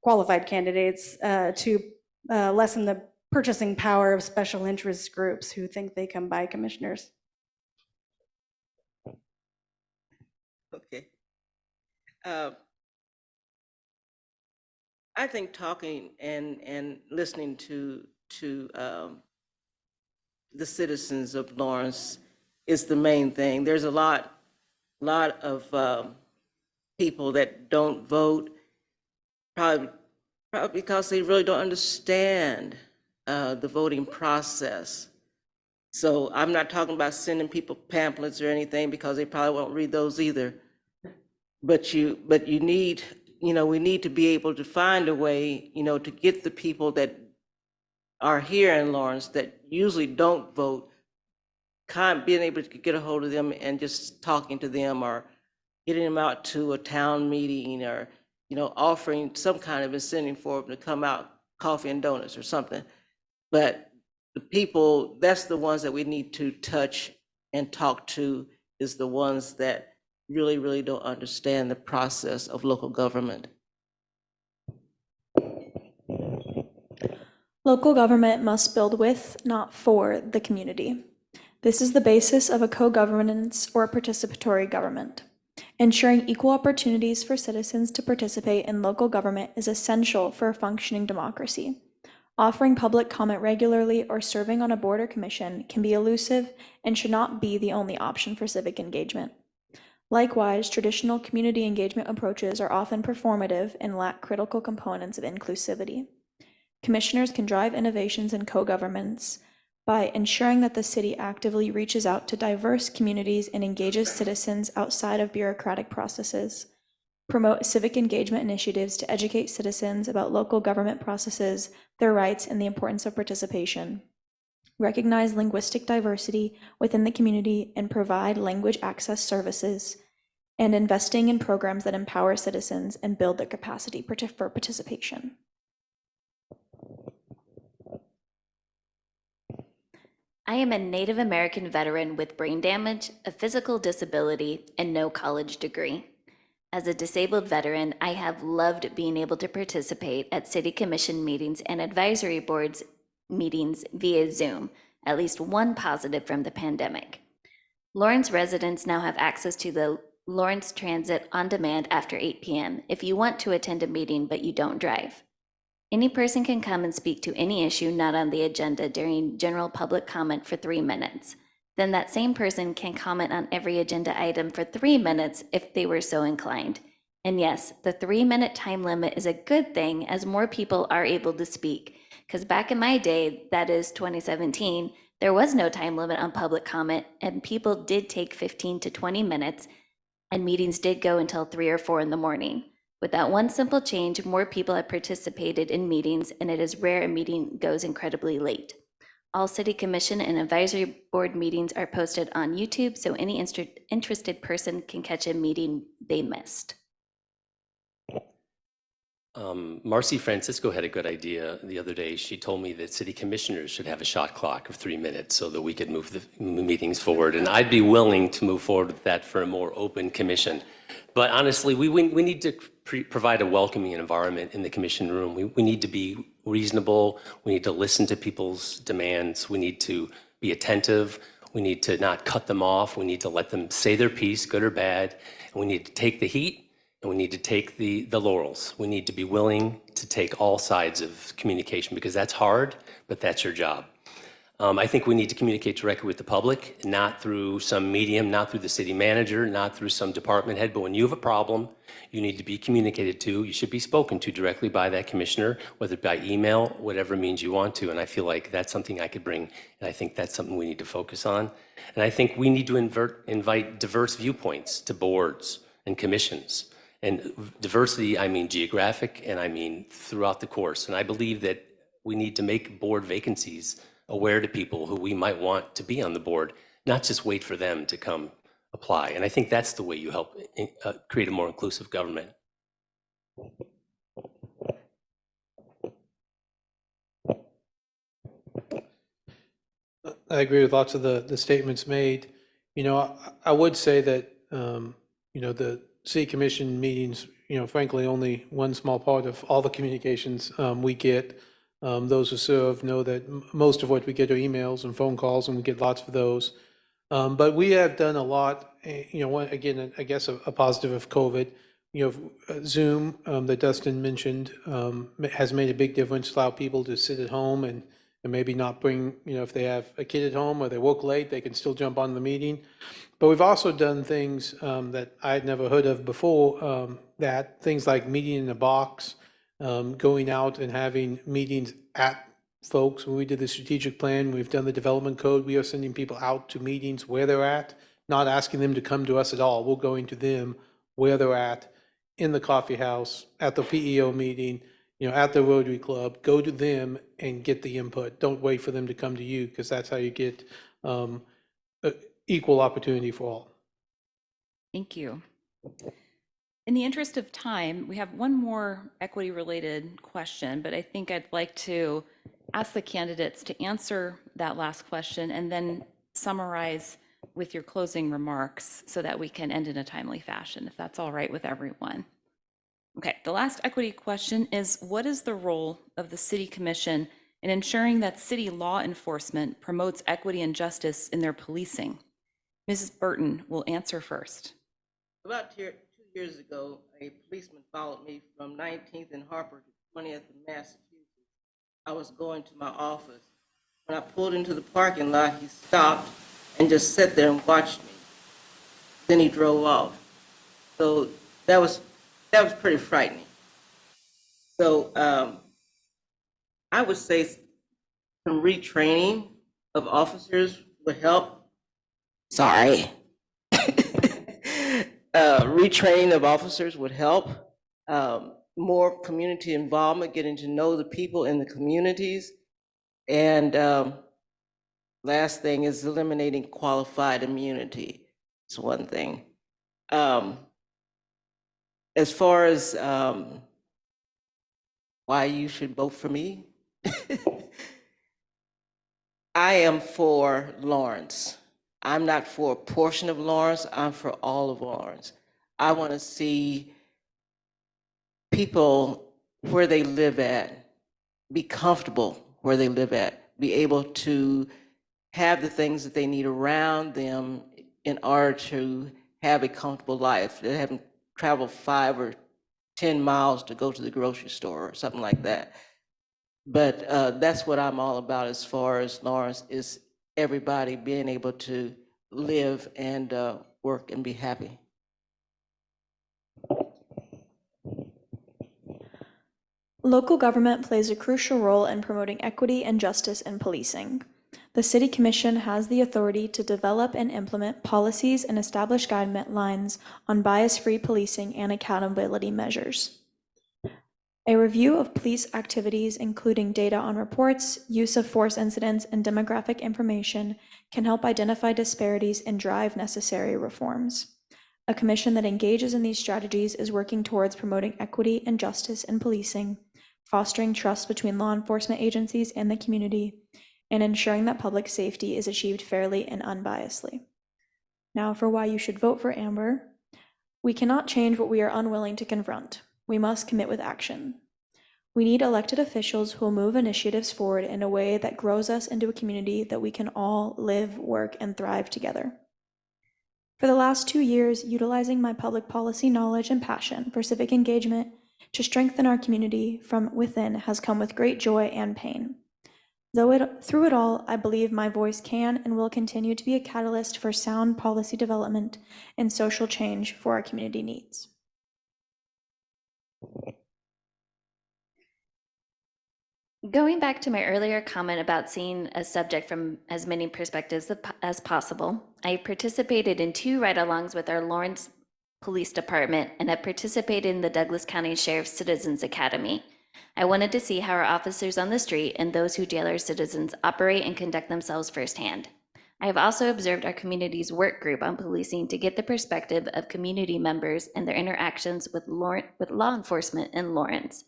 qualified candidates, to lessen the purchasing power of special interest groups who think they can buy commissioners. Okay. I think talking and listening to the citizens of Lawrence is the main thing. There's a lot of people that don't vote, probably because they really don't understand the voting process. So I'm not talking about sending people pamphlets or anything, because they probably won't read those either. But you need, we need to be able to find a way, to get the people that are here in Lawrence that usually don't vote, being able to get a hold of them and just talking to them, or getting them out to a town meeting, or, offering some kind of incentive for them to come out, coffee and donuts or something. But the people, that's the ones that we need to touch and talk to, is the ones that really, really don't understand the process of local government. Local government must build with, not for, the community. This is the basis of a co-governance or a participatory government. Ensuring equal opportunities for citizens to participate in local government is essential for a functioning democracy. Offering public comment regularly or serving on a board or commission can be elusive and should not be the only option for civic engagement. Likewise, traditional community engagement approaches are often performative and lack critical components of inclusivity. Commissioners can drive innovations in co-governments by ensuring that the city actively reaches out to diverse communities and engages citizens outside of bureaucratic processes, promote civic engagement initiatives to educate citizens about local government processes, their rights, and the importance of participation, recognize linguistic diversity within the community and provide language access services, and investing in programs that empower citizens and build their capacity for participation. I am a Native American veteran with brain damage, a physical disability, and no college degree. As a disabled veteran, I have loved being able to participate at City Commission meetings and advisory boards meetings via Zoom, at least one positive from the pandemic. Lawrence residents now have access to the Lawrence Transit on demand after 8 p.m. if you want to attend a meeting but you don't drive. Any person can come and speak to any issue not on the agenda during general public comment for 3 minutes. Then that same person can comment on every agenda item for 3 minutes if they were so inclined. And yes, the 3-minute time limit is a good thing as more people are able to speak. Because back in my day, that is 2017, there was no time limit on public comment and people did take 15 to 20 minutes and meetings did go until 3 or 4 in the morning. With that one simple change, more people have participated in meetings, and it is rare a meeting goes incredibly late. All City Commission and Advisory Board meetings are posted on YouTube, so any interested person can catch a meeting they missed. Marcy Francisco had a good idea the other day. She told me that city commissioners should have a shot clock of 3 minutes so that we could move the meetings forward. And I'd be willing to move forward with that for a more open commission. But honestly, we need to provide a welcoming environment in the commission room. We need to be reasonable. We need to listen to people's demands. We need to be attentive. We need to not cut them off. We need to let them say their piece, good or bad. And we need to take the heat. And we need to take the laurels. We need to be willing to take all sides of communication because that's hard, but that's your job. I think we need to communicate directly with the public, not through some medium, not through the city manager, not through some department head, but when you have a problem, you need to be communicated to. You should be spoken to directly by that commissioner, whether by email, whatever means you want to. And I feel like that's something I could bring, and I think that's something we need to focus on. And I think we need to invite diverse viewpoints to boards and commissions. And diversity, I mean geographic, and I mean throughout the course. And I believe that we need to make board vacancies aware to people who we might want to be on the board, not just wait for them to come apply. And I think that's the way you help create a more inclusive government. I agree with lots of the statements made. I would say that, the city commission meetings, frankly, only one small part of all the communications we get. Those who serve know that most of what we get are emails and phone calls, and we get lots of those. But we have done a lot, again, I guess a positive of COVID. Zoom that Dustin mentioned has made a big difference, allow people to sit at home and maybe not bring, if they have a kid at home or they woke late, they can still jump on the meeting. But we've also done things that I had never heard of before, that things like meeting in a box, going out and having meetings at folks. When we did the strategic plan, we've done the development code, we are sending people out to meetings where they're at, not asking them to come to us at all. We're going to them where they're at, in the coffee house, at the PEO meeting, at the Rotary Club. Go to them and get the input. Don't wait for them to come to you, because that's how you get equal opportunity for all. Thank you. In the interest of time, we have one more equity-related question, but I think I'd like to ask the candidates to answer that last question and then summarize with your closing remarks so that we can end in a timely fashion, if that's all right with everyone. Okay, the last equity question is, what is the role of the City Commission in ensuring that city law enforcement promotes equity and justice in their policing? Mrs. Burton will answer first. About 2 years ago, a policeman followed me from 19th and Harper to 20th in Massachusetts. I was going to my office. When I pulled into the parking lot, he stopped and just sat there and watched me. Then he drove off. So that was pretty frightening. So I would say some retraining of officers would help. Sorry. Retraining of officers would help. More community involvement, getting to know the people in the communities. And last thing is eliminating qualified immunity. It's one thing. As far as why you should vote for me, I am for Lawrence. I'm not for a portion of Lawrence, I'm for all of Lawrence. I want to see people where they live at, be comfortable where they live at, be able to have the things that they need around them in order to have a comfortable life. They haven't traveled 5 or 10 miles to go to the grocery store or something like that. But that's what I'm all about as far as Lawrence, is everybody being able to live and work and be happy. Local government plays a crucial role in promoting equity and justice in policing. The City Commission has the authority to develop and implement policies and establish guidelines on bias-free policing and accountability measures. A review of police activities, including data on reports, use of force incidents, and demographic information, can help identify disparities and drive necessary reforms. A commission that engages in these strategies is working towards promoting equity and justice in policing, fostering trust between law enforcement agencies and the community, and ensuring that public safety is achieved fairly and unbiasedly. Now for why you should vote for Amber. We cannot change what we are unwilling to confront. We must commit with action. We need elected officials who will move initiatives forward in a way that grows us into a community that we can all live, work, and thrive together. For the last 2 years, utilizing my public policy knowledge and passion for civic engagement to strengthen our community from within has come with great joy and pain. Through it all, I believe my voice can and will continue to be a catalyst for sound policy development and social change for our community needs. Going back to my earlier comment about seeing a subject from as many perspectives as possible, I participated in 2 ride-alongs with our Lawrence Police Department and have participated in the Douglas County Sheriff's Citizens Academy. I wanted to see how our officers on the street and those who jail our citizens operate and conduct themselves firsthand. I have also observed our community's work group on policing to get the perspective of community members and their interactions with law enforcement in Lawrence.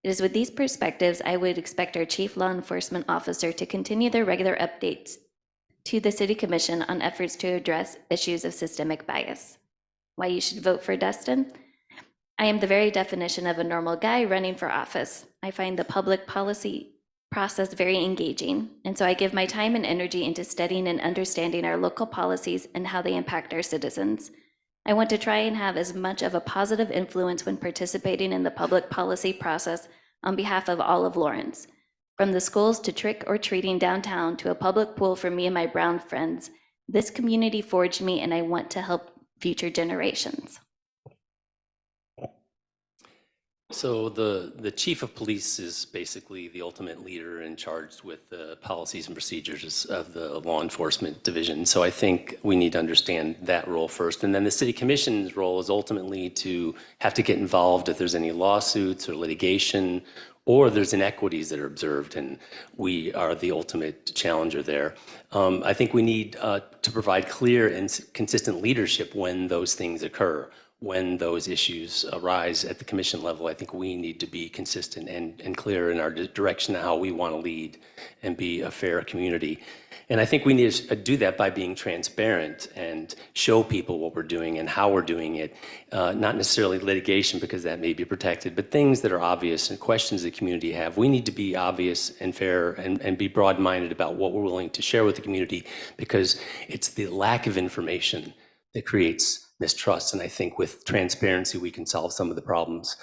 It is with these perspectives I would expect our Chief Law Enforcement Officer to continue their regular updates to the City Commission on efforts to address issues of systemic bias. Why you should vote for Dustin? I am the very definition of a normal guy running for office. I find the public policy process very engaging, and so I give my time and energy into studying and understanding our local policies and how they impact our citizens. I want to try and have as much of a positive influence when participating in the public policy process on behalf of all of Lawrence. From the schools to trick or treating downtown to a public pool for me and my brown friends, this community forged me and I want to help future generations. So the chief of police is basically the ultimate leader and charged with the policies and procedures of the law enforcement division. So I think we need to understand that role first. And then the city commission's role is ultimately to have to get involved if there's any lawsuits or litigation or there's inequities that are observed, and we are the ultimate challenger there. I think we need to provide clear and consistent leadership when those things occur. When those issues arise at the commission level, I think we need to be consistent and clear in our direction of how we want to lead and be a fair community. And I think we need to do that by being transparent and show people what we're doing and how we're doing it. Not necessarily litigation, because that may be protected, but things that are obvious and questions the community have. We need to be obvious and fair and be broad-minded about what we're willing to share with the community, because it's the lack of information that creates mistrust. And I think with transparency, we can solve some of the problems.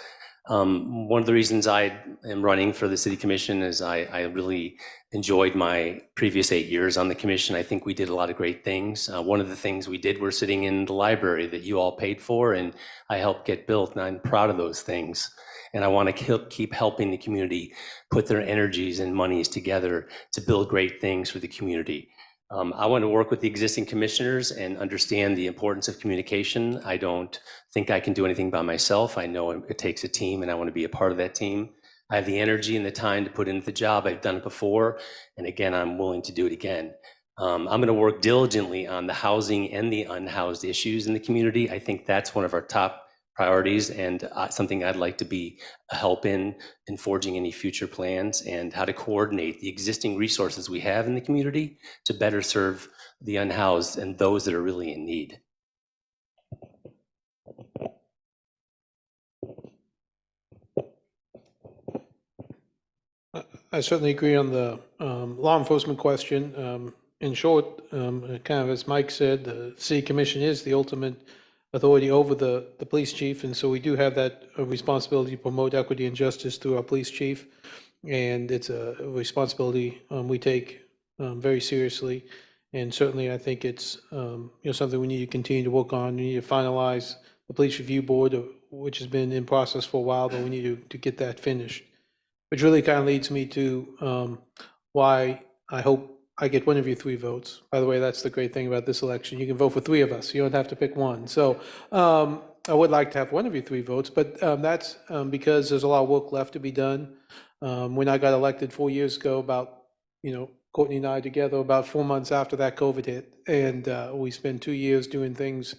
One of the reasons I am running for the city commission is I really enjoyed my previous 8 years on the commission. I think we did a lot of great things. One of the things we did, we're sitting in the library that you all paid for and I helped get built, and I'm proud of those things. And I want to keep helping the community put their energies and monies together to build great things for the community. I want to work with the existing commissioners and understand the importance of communication. I don't think I can do anything by myself. I know it takes a team, and I want to be a part of that team. I have the energy and the time to put into the job. I've done it before, and again, I'm willing to do it again. I'm going to work diligently on the housing and the unhoused issues in the community. I think that's one of our top priorities and something I'd like to be a help in forging any future plans, and how to coordinate the existing resources we have in the community to better serve the unhoused and those that are really in need. I certainly agree on the law enforcement question. In short, kind of as Mike said, the city commission is the ultimate authority over the police chief, and so we do have that responsibility to promote equity and justice through our police chief, and it's a responsibility we take very seriously, and certainly I think it's something we need to continue to work on. We need to finalize the police review board, which has been in process for a while, but we need to get that finished, which really kind of leads me to why I hope I get one of your 3 votes. By the way, that's the great thing about this election. You can vote for 3 of us. You don't have to pick one. So I would like to have one of your 3 votes, but that's because there's a lot of work left to be done. When I got elected 4 years ago, about, Courtney and I together, about 4 months after that COVID hit, and we spent 2 years doing things,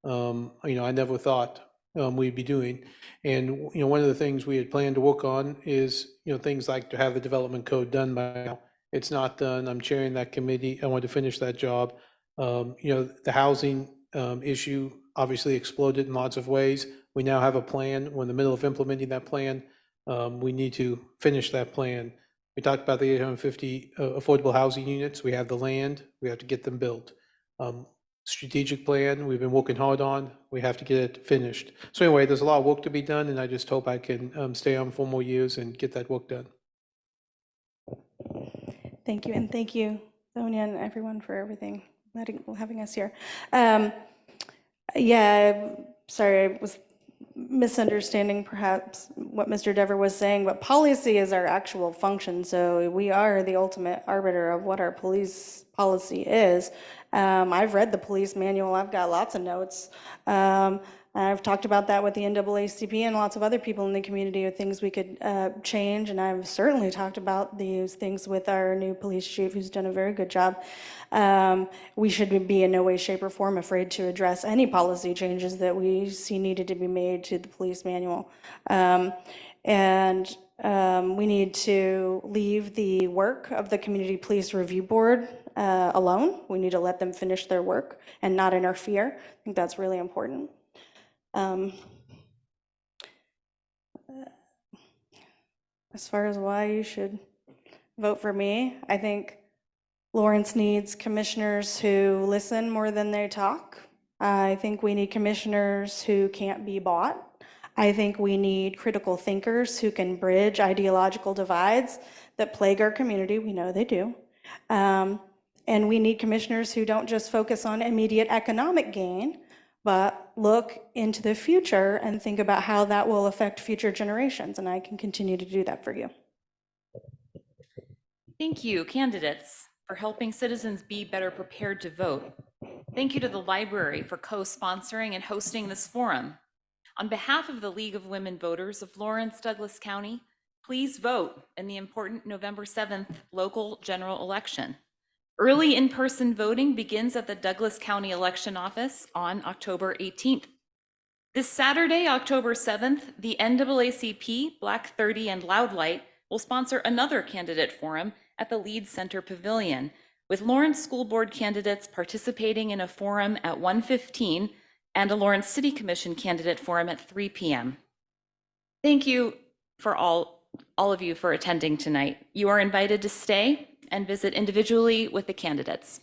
I never thought we'd be doing. And, one of the things we had planned to work on is, things like to have the development code done by now. It's not done. I'm chairing that committee. I want to finish that job. The housing issue obviously exploded in lots of ways. We now have a plan. We're in the middle of implementing that plan. We need to finish that plan. We talked about the 850 affordable housing units. We have the land. We have to get them built. Strategic plan we've been working hard on. We have to get it finished. So anyway, there's a lot of work to be done, and I just hope I can stay on 4 more years and get that work done. Thank you, and thank you, Sonia, and everyone for everything, having us here. Yeah, sorry, I was misunderstanding perhaps what Mr. Dever was saying, but policy is our actual function, so we are the ultimate arbiter of what our police policy is. I've read the police manual. I've got lots of notes. I've talked about that with the NAACP and lots of other people in the community of things we could change, and I've certainly talked about these things with our new police chief, who's done a very good job. We should be in no way, shape, or form afraid to address any policy changes that we see needed to be made to the police manual. We need to leave the work of the Community Police Review Board alone. We need to let them finish their work and not interfere. I think that's really important. As far as why you should vote for me, I think Lawrence needs commissioners who listen more than they talk. I think we need commissioners who can't be bought. I think we need critical thinkers who can bridge ideological divides that plague our community. We know they do. And we need commissioners who don't just focus on immediate economic gain, but look into the future and think about how that will affect future generations. And I can continue to do that for you. Thank you, candidates, for helping citizens be better prepared to vote. Thank you to the library for co-sponsoring and hosting this forum. On behalf of the League of Women Voters of Lawrence Douglas County, please vote in the important November 7th local general election. Early in-person voting begins at the Douglas County Election Office on October 18th. This Saturday, October 7th, the NAACP, Black 30, and Loud Light will sponsor another candidate forum at the Leeds Center Pavilion, with Lawrence School Board candidates participating in a forum at 1:15 and a Lawrence City Commission candidate forum at 3 p.m. Thank you for all of you for attending tonight. You are invited to stay and visit individually with the candidates.